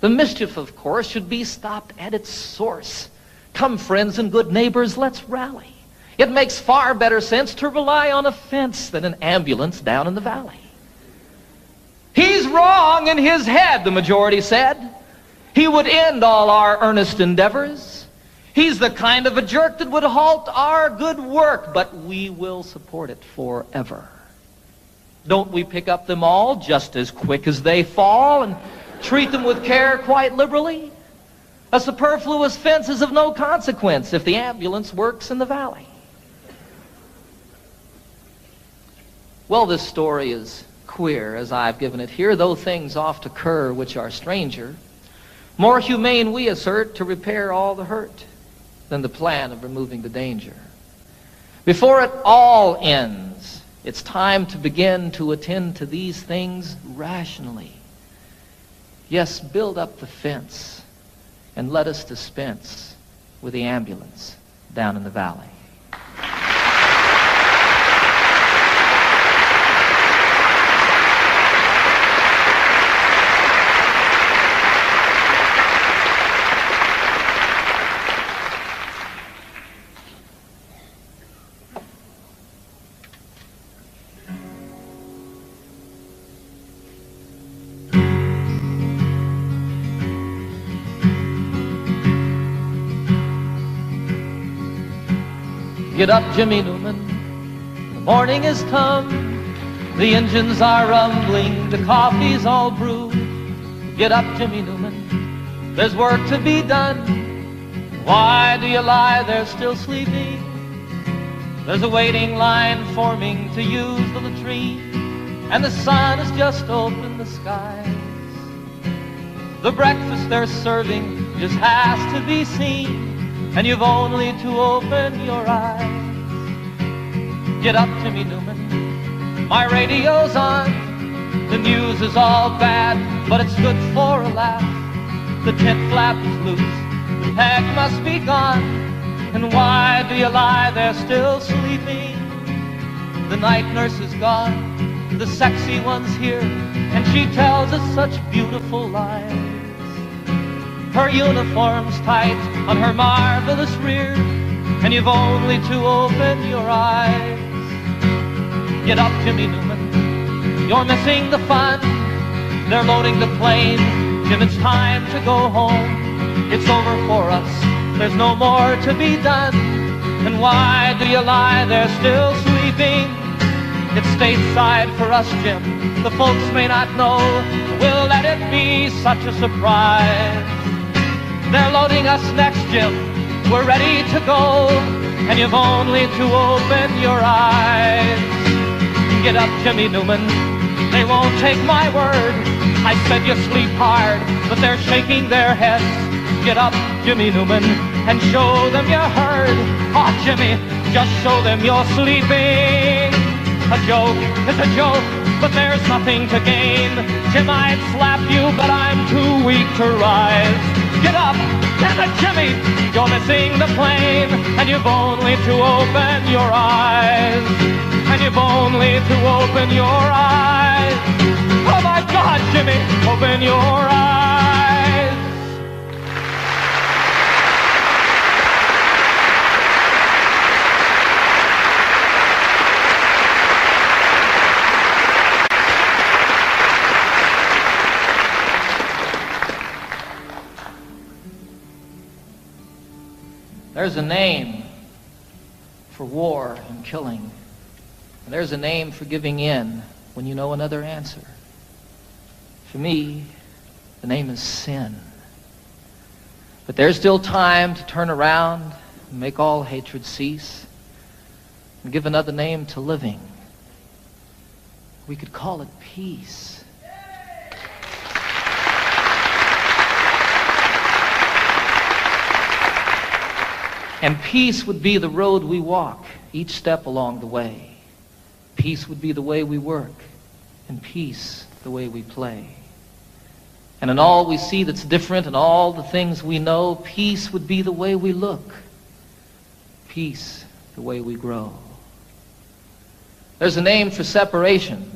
The mischief, of course, should be stopped at its source. Come, friends and good neighbors, let's rally. It makes far better sense to rely on a fence than an ambulance down in the valley." "He's wrong in his head," the majority said. "He would end all our earnest endeavors. He's the kind of a jerk that would halt our good work, but we will support it forever. Don't we pick up them all just as quick as they fall and treat them with care quite liberally? A superfluous fence is of no consequence if the ambulance works in the valley." Well, this story is queer as I've given it here, though things oft occur which are stranger. More humane, we assert, to repair all the hurt than the plan of removing the danger. Before it all ends, it's time to begin to attend to these things rationally. Yes, build up the fence and let us dispense with the ambulance down in the valley. Get up, Jimmy Newman, the morning has come. The engines are rumbling, the coffee's all brewed. Get up, Jimmy Newman, there's work to be done. Why do you lie there still sleeping? There's a waiting line forming to use the latrine, and the sun has just opened the skies. The breakfast they're serving just has to be seen, and you've only to open your eyes. Get up, Jimmy Newman, my radio's on. The news is all bad, but it's good for a laugh. The tent flap is loose, the peg must be gone. And why do you lie there still sleeping? The night nurse is gone, the sexy one's here, and she tells us such beautiful lies. Her uniform's tight on her marvelous rear, and you've only to open your eyes. Get up, Jimmy Newman, you're missing the fun. They're loading the plane, Jim, it's time to go home. It's over for us, there's no more to be done. And why do you lie there still sleeping? It's stateside for us, Jim, the folks may not know. We'll let it be such a surprise. They're loading us next, Jim, we're ready to go, and you've only to open your eyes. Get up, Jimmy Newman, they won't take my word. I said you sleep hard, but they're shaking their heads. Get up, Jimmy Newman, and show them you heard. Oh, Jimmy, just show them you're sleeping. A joke is a joke, but there's nothing to gain. Jim, I'd slap you, but I'm too weak to rise. Get up, damn it, Jimmy, you're missing the plane, and you've only to open your eyes. And you've only to open your eyes. Oh my God, Jimmy, open your eyes. There's a name for war and killing. And there's a name for giving in when you know another answer. For me, the name is sin. But there's still time to turn around and make all hatred cease and give another name to living. We could call it peace. And peace would be the road we walk each step along the way. Peace would be the way we work, and peace the way we play. And in all we see that's different and all the things we know, peace would be the way we look. Peace the way we grow. There's a name for separation.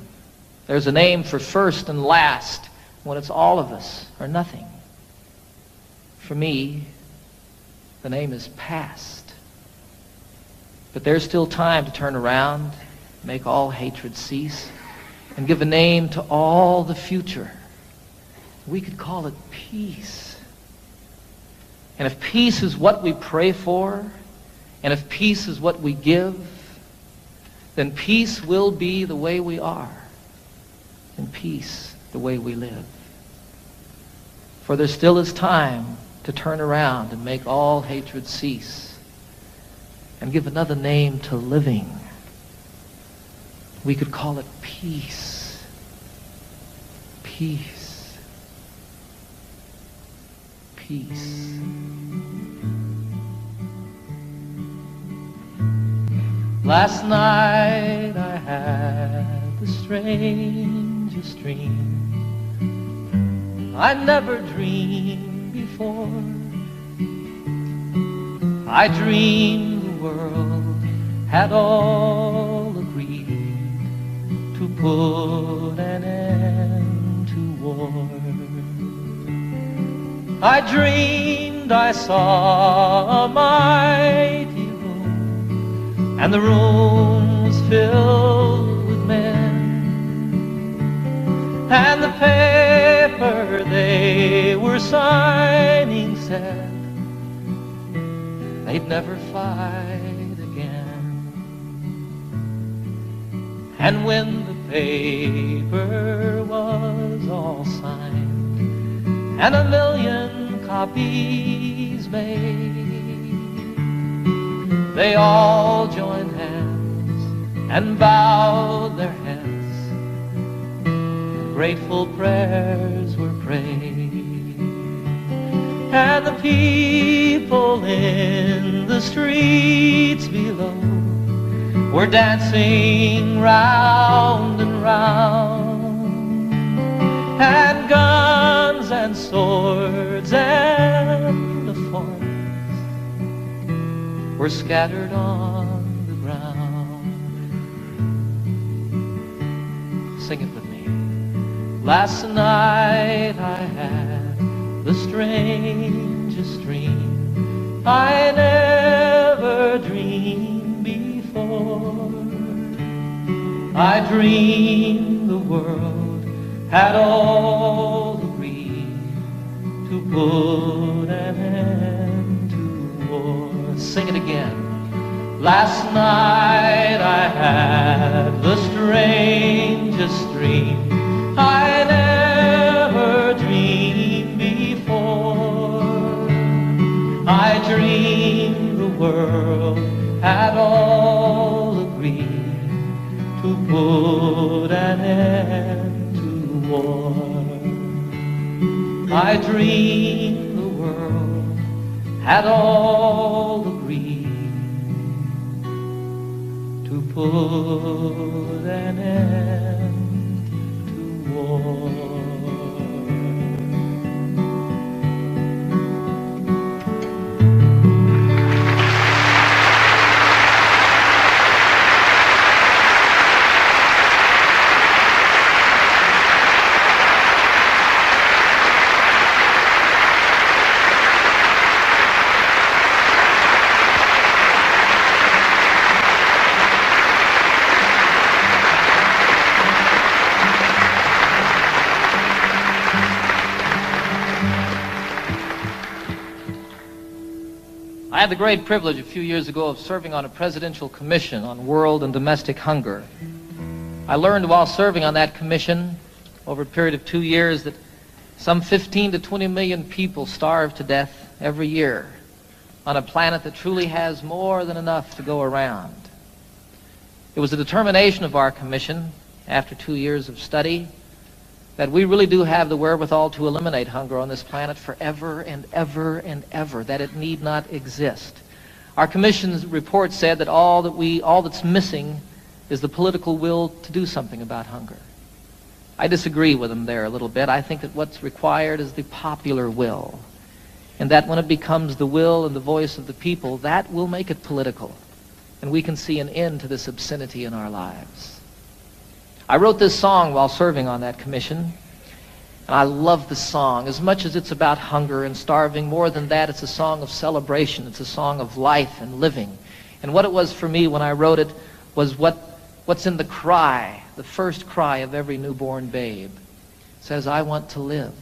There's a name for first and last when it's all of us or nothing. For me, the name is past. But there's still time to turn around, make all hatred cease, and give a name to all the future. We could call it peace. And if peace is what we pray for, and if peace is what we give, then peace will be the way we are, and peace the way we live. For there still is time to turn around and make all hatred cease and give another name to living. We could call it peace. Peace. Peace. Last night I had the strangest dream. I never dreamed before. I dreamed the world had all agreed to put an end to war. I dreamed I saw a mighty room, and the room was filled with men, and the paper they were signing said they'd never fight again. And when the paper was all signed and 1,000,000 copies made, they all joined hands and bowed their heads, and grateful prayers were prayed. And the people in the streets below were dancing round and round, and guns and swords and the forms were scattered on the ground. Sing it with me. Last night I had the strangest dream. I never dreamed before. I dreamed the world had all agreed to put an end to war. Sing it again. Last night I had the strangest dream. I never dreamed before. I dreamed the world had all agreed to put an end to war. I dreamed the world had all agreed to put an end to war. I had the great privilege a few years ago of serving on a presidential commission on world and domestic hunger. I learned while serving on that commission over a period of 2 years that some 15 to 20 million people starve to death every year on a planet that truly has more than enough to go around. It was the determination of our commission, after 2 years of study, that we really do have the wherewithal to eliminate hunger on this planet forever and ever and ever, that it need not exist. Our commission's report said that all that's missing is the political will to do something about hunger. I disagree with them there a little bit. I think that what's required is the popular will, and that when it becomes the will and the voice of the people, that will make it political, and we can see an end to this obscenity in our lives. I wrote this song while serving on that commission, and I love the song. As much as it's about hunger and starving, more than that, it's a song of celebration. It's a song of life and living. And what it was for me when I wrote it was what's in the cry, the first cry of every newborn babe. It says, I want to live.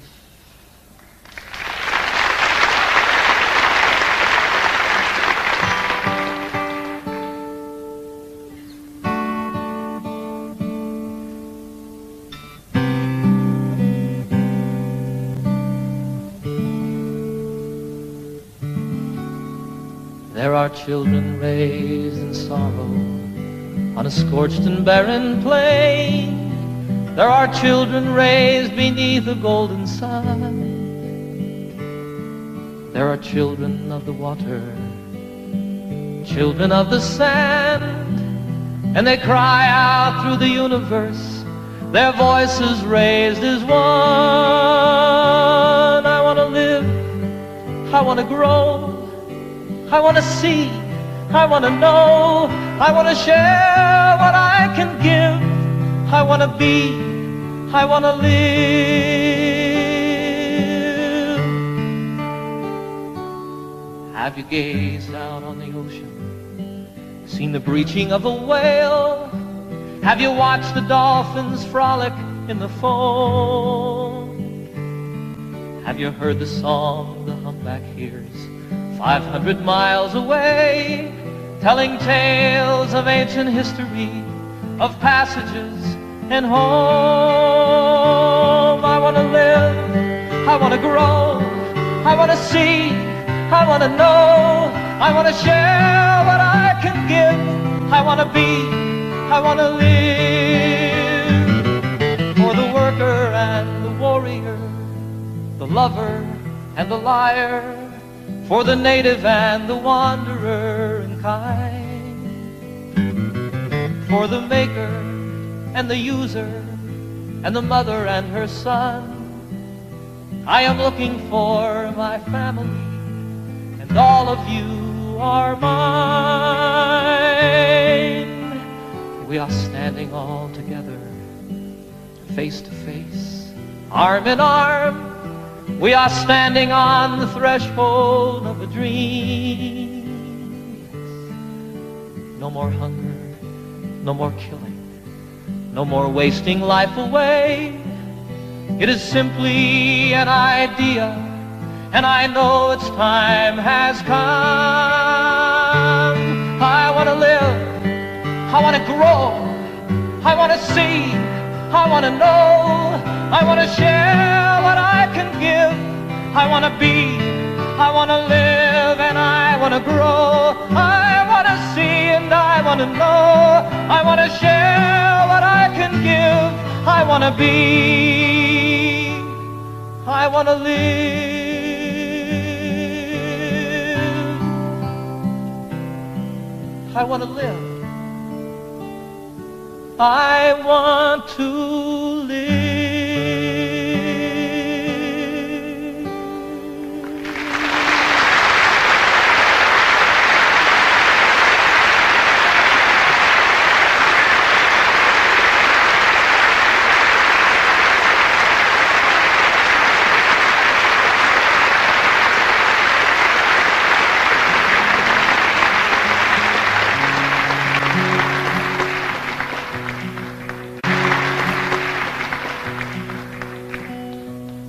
There are children raised in sorrow on a scorched and barren plain. There are children raised beneath a golden sun. There are children of the water, children of the sand, and they cry out through the universe, their voices raised as one. I want to live, I want to grow, I want to see, I want to know, I want to share what I can give. I want to be, I want to live. Have you gazed out on the ocean, seen the breaching of a whale? Have you watched the dolphins frolic in the foam? Have you heard the song the humpback hears 500 miles away, telling tales of ancient history, of passages and home? I want to live, I want to grow, I want to see, I want to know, I want to share what I can give. I want to be, I want to live. For the worker and the warrior, the lover and the liar, for the native and the wanderer in kind, for the maker and the user and the mother and her son. I am looking for my family, and all of you are mine. We are standing all together, face to face, arm in arm. We are standing on the threshold of a dream. No more hunger, no more killing, no more wasting life away. It is simply an idea, and I know its time has come. I want to live, I want to grow, I want to see, I want to know, I want to share what I can give. I want to be, I want to live, and I want to grow. I want to see and I want to know. I want to share what I can give. I want to be, I want to live. I want to live. I want to live.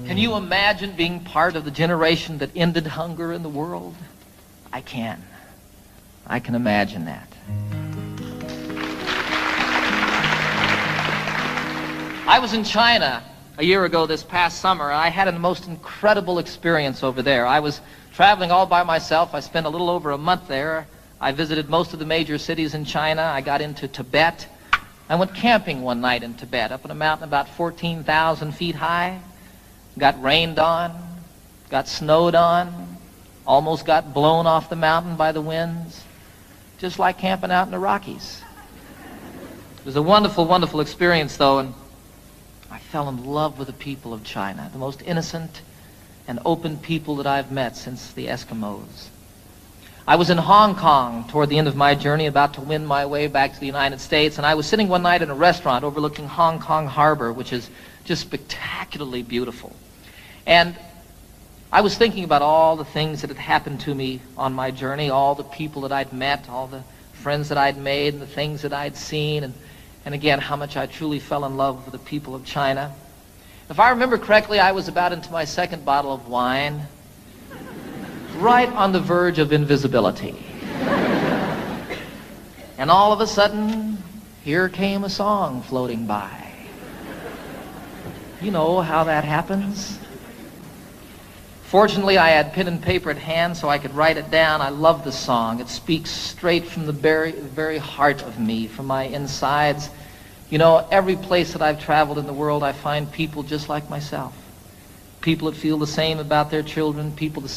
Can you imagine being part of the generation that ended hunger in the world? I can. I can imagine that. I was in China a year ago this past summer, and I had a most incredible experience over there. I was traveling all by myself. I spent a little over a month there. I visited most of the major cities in China. I got into Tibet. I went camping one night in Tibet, up on a mountain about 14,000 feet high. Got rained on, got snowed on, almost got blown off the mountain by the winds, just like camping out in the Rockies. It was a wonderful, wonderful experience, though, and I fell in love with the people of China, the most innocent and open people that I've met since the Eskimos. I was in Hong Kong toward the end of my journey, about to win my way back to the United States, and I was sitting one night in a restaurant overlooking Hong Kong Harbor, which is just spectacularly beautiful. And I was thinking about all the things that had happened to me on my journey, all the people that I'd met, all the friends that I'd made, and the things that I'd seen, and again, how much I truly fell in love with the people of China. If I remember correctly, I was about into my second bottle of wine, right on the verge of invisibility. And all of a sudden, here came a song floating by. You know how that happens. Fortunately, I had pen and paper at hand so I could write it down. I love the song. It speaks straight from the very heart of me, from my insides. You know, every place that I've traveled in the world, I find people just like myself. People that feel the same about their children, people that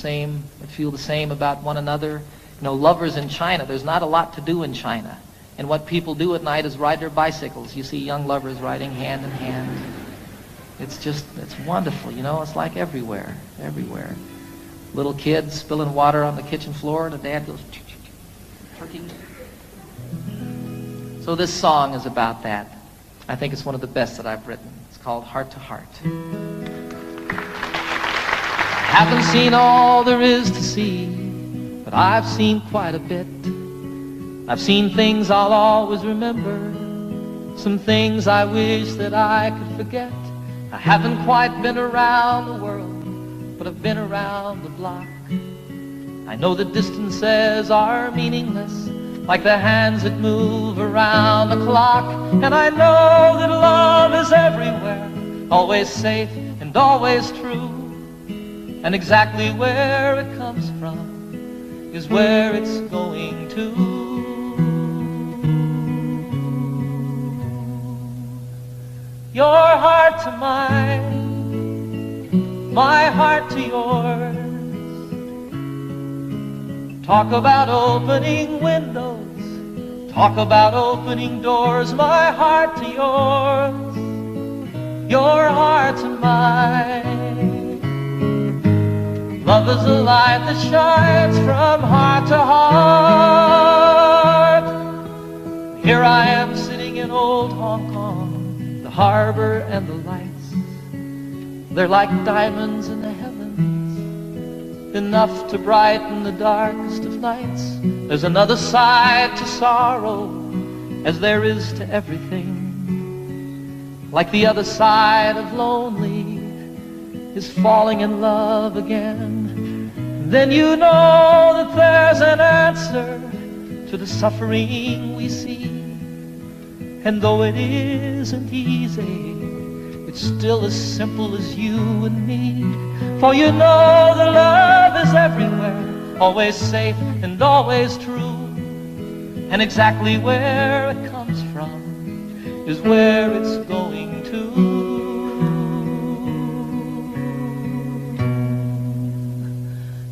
feel the same about one another. You know, lovers in China, there's not a lot to do in China. And what people do at night is ride their bicycles. You see young lovers riding hand in hand. It's wonderful, you know, it's like everywhere. Little kids spilling water on the kitchen floor, and the dad goes, turkey. So this song is about that. I think it's one of the best that I've written. It's called Heart to Heart. I haven't seen all there is to see, but I've seen quite a bit. I've seen things I'll always remember, some things I wish that I could forget. I haven't quite been around the world, but I've been around the block. I know that distances are meaningless, like the hands that move around the clock. And I know that love is everywhere, always safe and always true. And exactly where it comes from is where it's going to. Your heart to mine, my heart to yours. Talk about opening windows, talk about opening doors. My heart to yours, your heart to mine. Love is a light that shines from heart to heart. Here I am sitting in old Hong Kong, the harbor and the lights, they're like diamonds in the heavens, enough to brighten the darkest of nights. There's another side to sorrow, as there is to everything. Like the other side of lonely is falling in love again. Then you know that there's an answer to the suffering we see. And though it isn't easy, it's still as simple as you and me. For you know that love is everywhere, always safe and always true. And exactly where it comes from is where it's going to.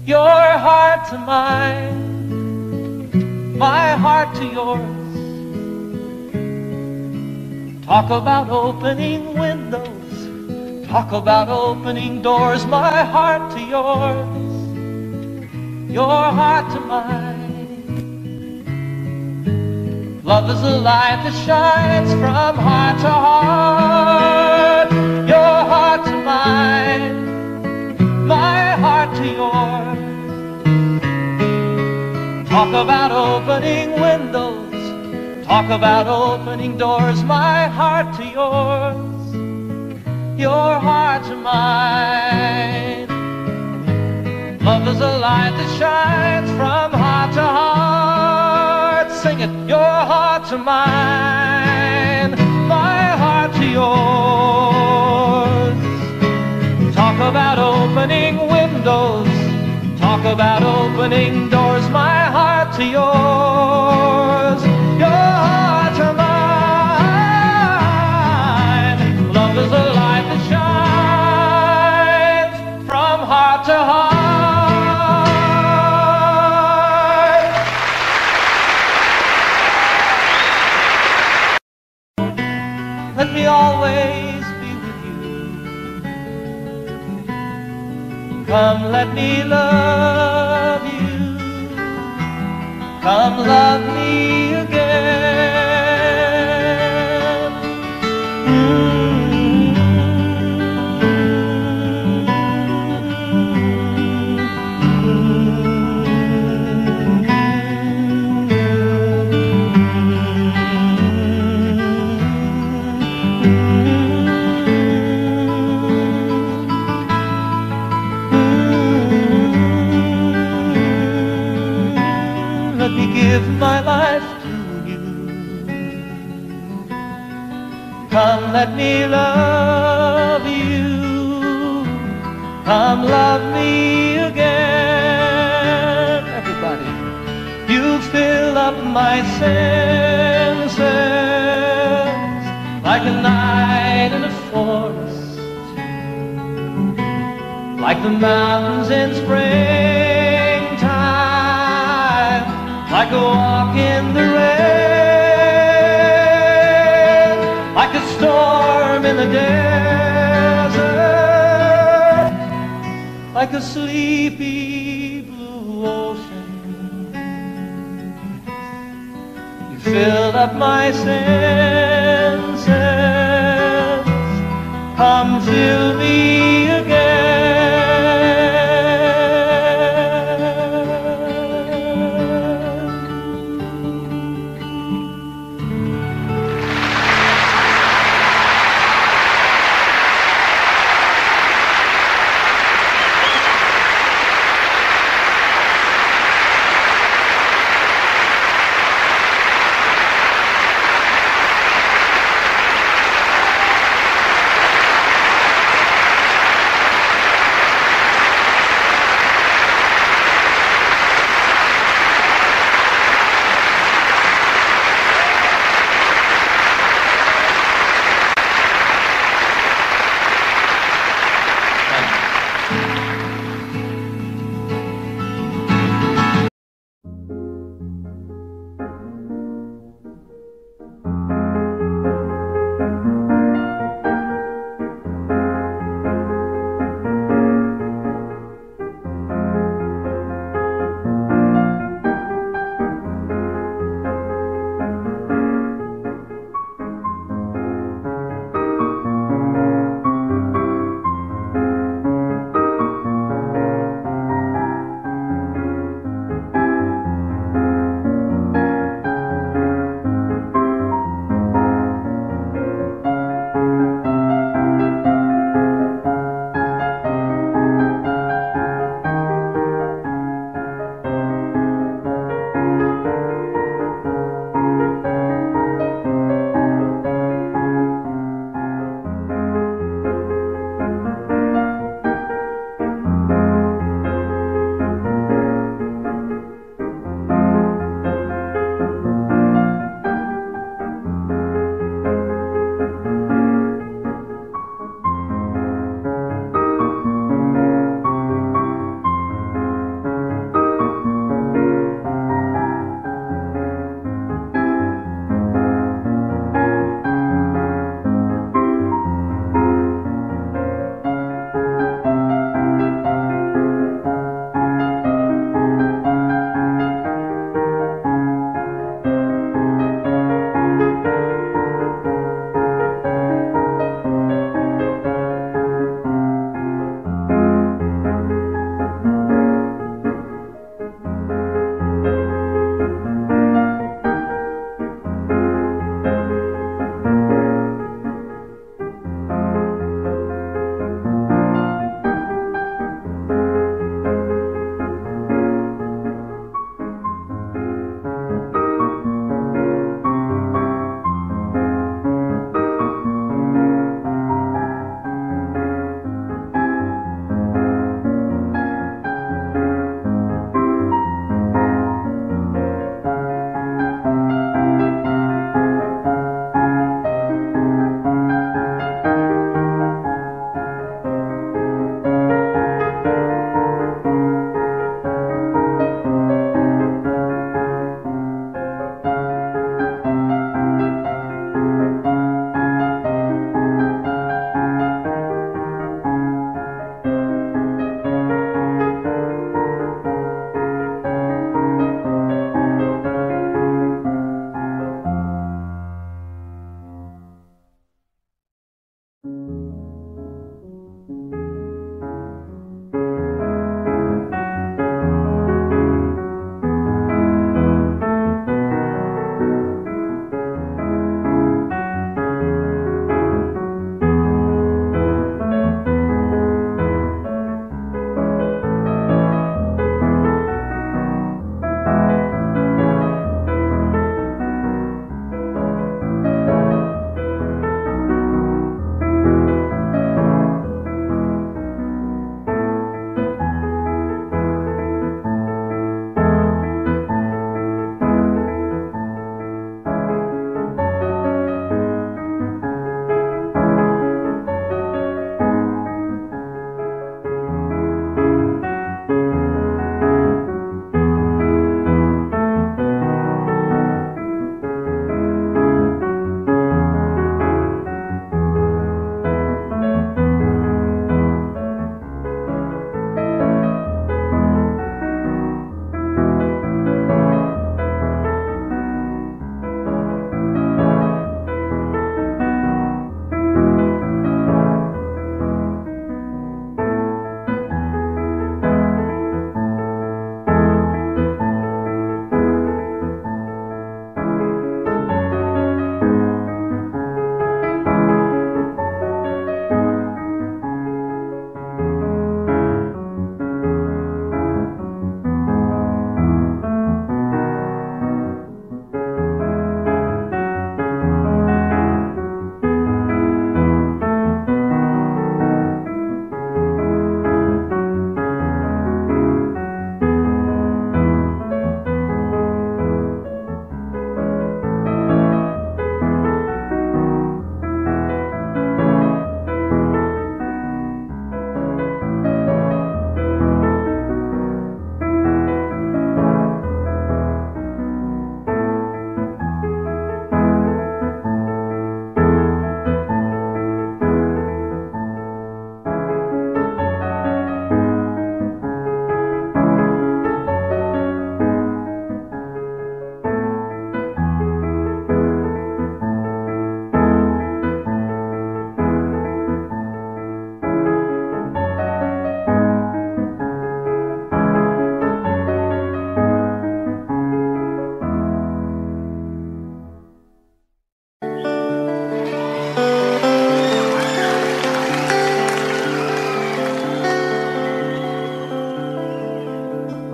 Your heart to mine, my heart to yours. Talk about opening windows, talk about opening doors. My heart to yours, your heart to mine. Love is a light that shines from heart to heart. Your heart to mine, my heart to yours. Talk about opening windows, talk about opening doors. My heart to yours, your heart to mine. Love is a light light that shines from heart to heart. Sing it, your heart to mine, my heart to yours. Talk about opening windows, talk about opening doors, my heart to yours, your heart to mine. Love is a light that shines from heart to heart. Let me always be with you. Come, let me love you. Come, love me again. Let me give my life to you. Come, let me love you. Come, love me again. Everybody, you fill up my senses like a night in a forest, like the mountains in springtime, like a walk in the rain, like a storm in the desert, like a sleepy blue ocean. You filled up my senses. Come fill me again.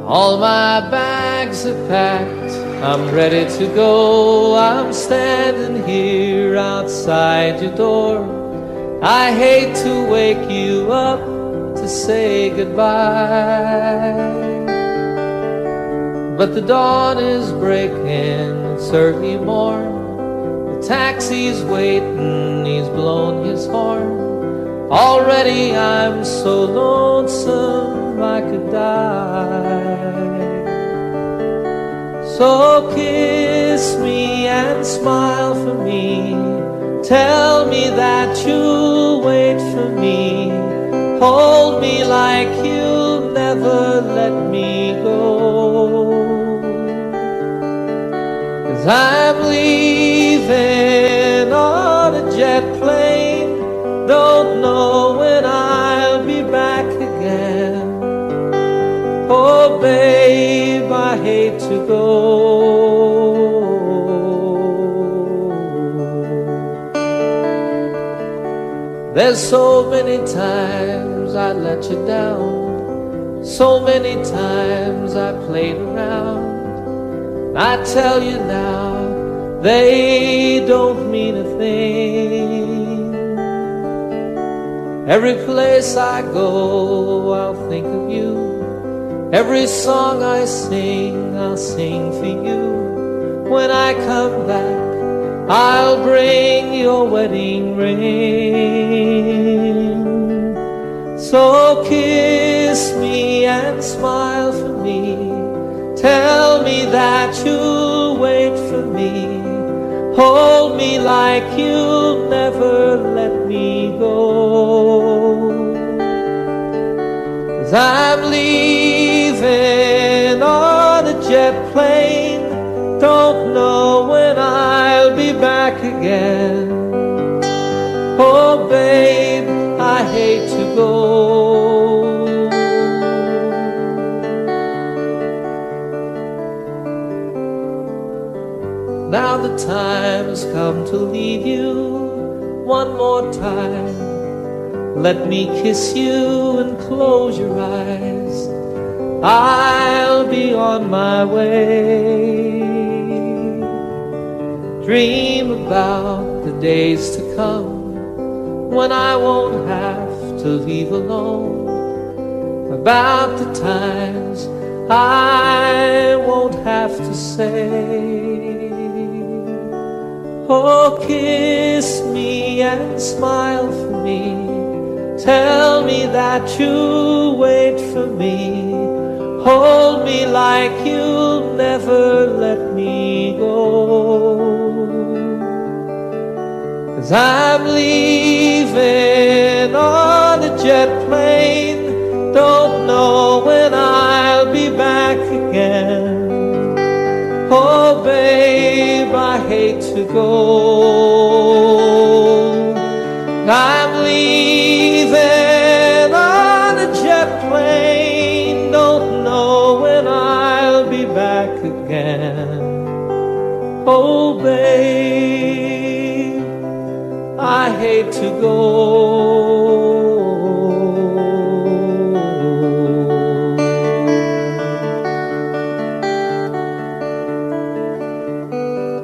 All my bags are packed, I'm ready to go. I'm standing here outside your door. I hate to wake you up to say goodbye, but the dawn is breaking, it's early morn. The taxi's waiting, he's blown his horn. Already I'm so lonesome I could die. So kiss me and smile for me. Tell me that you'll wait for me. Hold me like you'll never let me go. 'Cause I'm leaving on a jet plane. Don't know when I'll be back again. Oh babe, I hate to go. There's so many times I let you down. So many times I played around. I tell you now, they don't mean a thing. Every place I go, I'll think of you. Every song I sing, I'll sing for you. When I come back, I'll bring your wedding ring. So kiss me and smile for me. Tell me that you'll wait for me. Hold me like you'll never let me go. 'Cause I'm leaving on a jet plane. Don't know when I'll be back again. Oh babe, I hate to go. Now the time has come to leave you one more time. Let me kiss you and close your eyes. I'll be on my way. Dream about the days to come when I won't have to leave alone. About the times I won't have to say, oh, kiss me and smile for me. Tell me that you'll wait for me. Hold me like you'll never let me go. 'Cause I'm leaving on a jet plane. Don't know when I'll be back again. Oh babe, I hate to go. I'm leaving on a jet plane. Don't know when I'll be back again. Oh babe, I hate to go.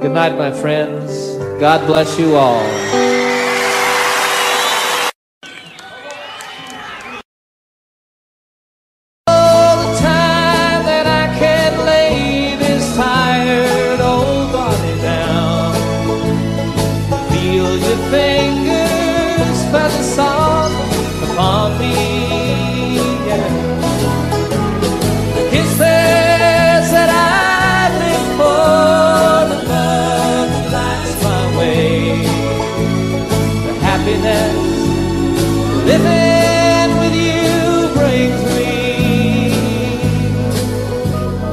Good night, my friends. God bless you all. All the time that I can't lay this tired old body down. Feel your fingers pressing soft upon me. Yeah. The kisses that I live for, the love that lights my way, the happiness living with you brings me.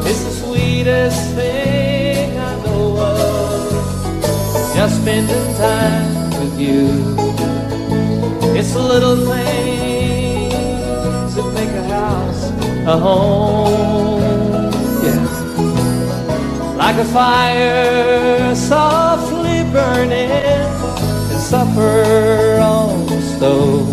It's the sweetest thing I know of, just spending time with you. It's the little things that make a house a home. Yeah. Like a fire softly burning and supper on the stove.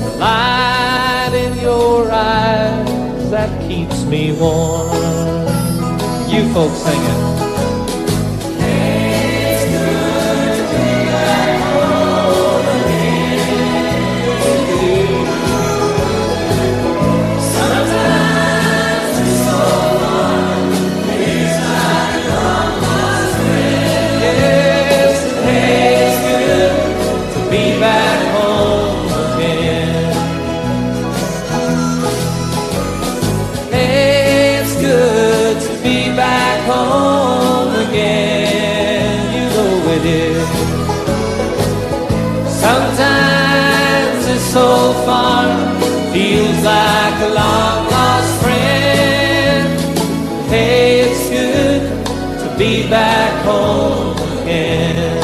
The light in your eyes that keeps keeps me warm. You folks sing it. It's good to be back home again. Sometimes it's so fun, it's like long lost friend. Yes, it's good to be back home again. It's good to be back home again. You know it is. Sometimes it's so far, feels like a long lost friend. Hey, it's good to be back home again.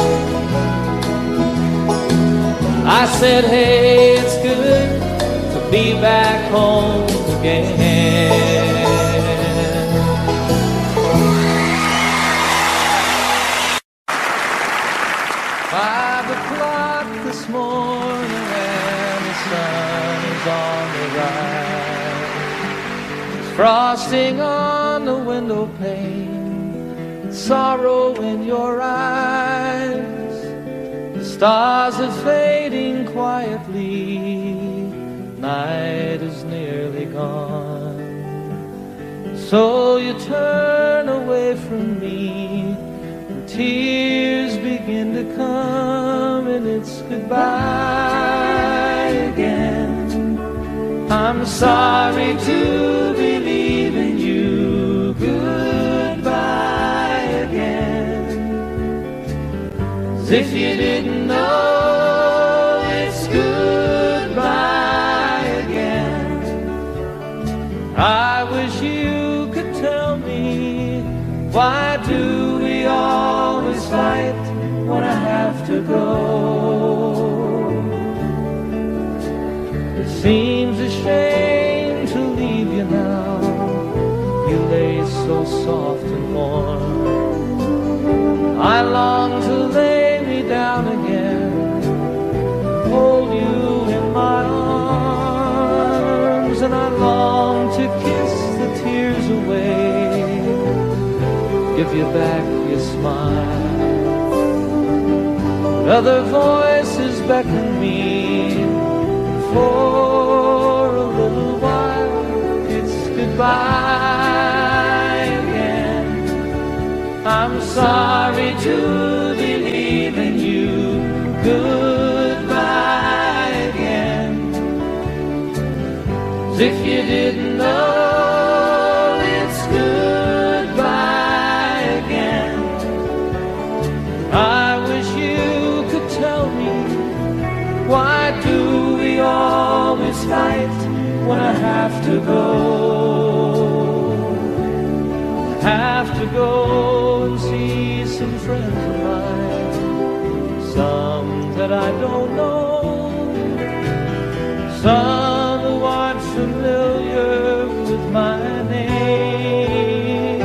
I said, hey, it's good to be back home again. 5 o'clock this morning and the sun is on the rise. Frosting on the window pane, sorrow in your eyes. The stars are fading quietly, night is nearly gone. So you turn away from me, and tears begin to come, and it's goodbye again. I'm sorry to be leaving you, goodbye again. As if you didn't know, it's goodbye again. I wish you could tell me, why do we always fight when I have to go? It seems a shame to leave you now. You lay so soft and warm. I long to lay me down again, hold you in my arms, and I long to kiss the tears away, give you back your smile. But other voices beckon me, for a little while it's goodbye again. I'm sorry to be leaving you, goodbye again. As if you didn't know, it's goodbye again. I wish you could tell me, why do we always fight when I have to go? I have to go and see some friends of mine, some that I don't know, some who aren't familiar with my name.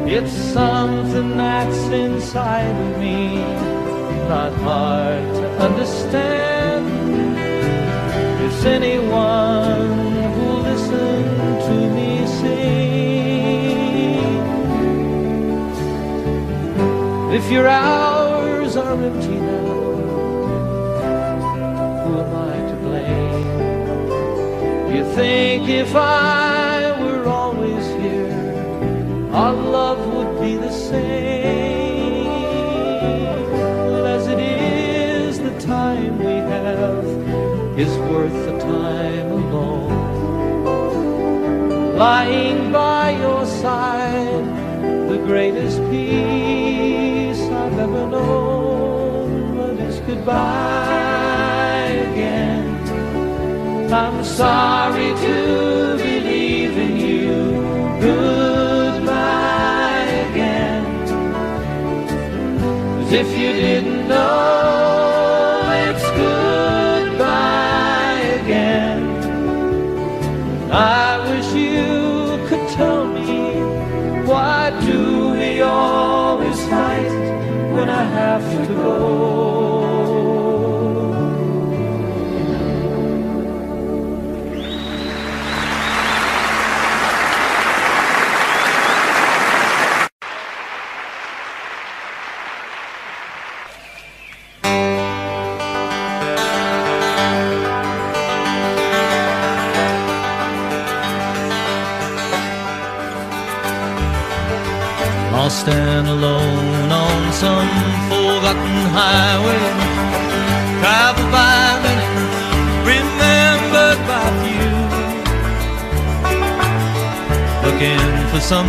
It's something that's inside of me, not hard to understand. It's anyone who'll listen to me sing. If your hours are empty now, who am I to blame? You think if I were always here, our love would be the same. But as it is, the time we have is worth the time alone. Lying by your side, the greatest peace I've ever known. But it's goodbye again. I'm sorry to be leaving you, goodbye again. As if you didn't know, it's goodbye again. I wish you could tell me, why do we always fight when I have to go? lost and alone on some forgotten highway, traveled by many, remembered by few, looking for some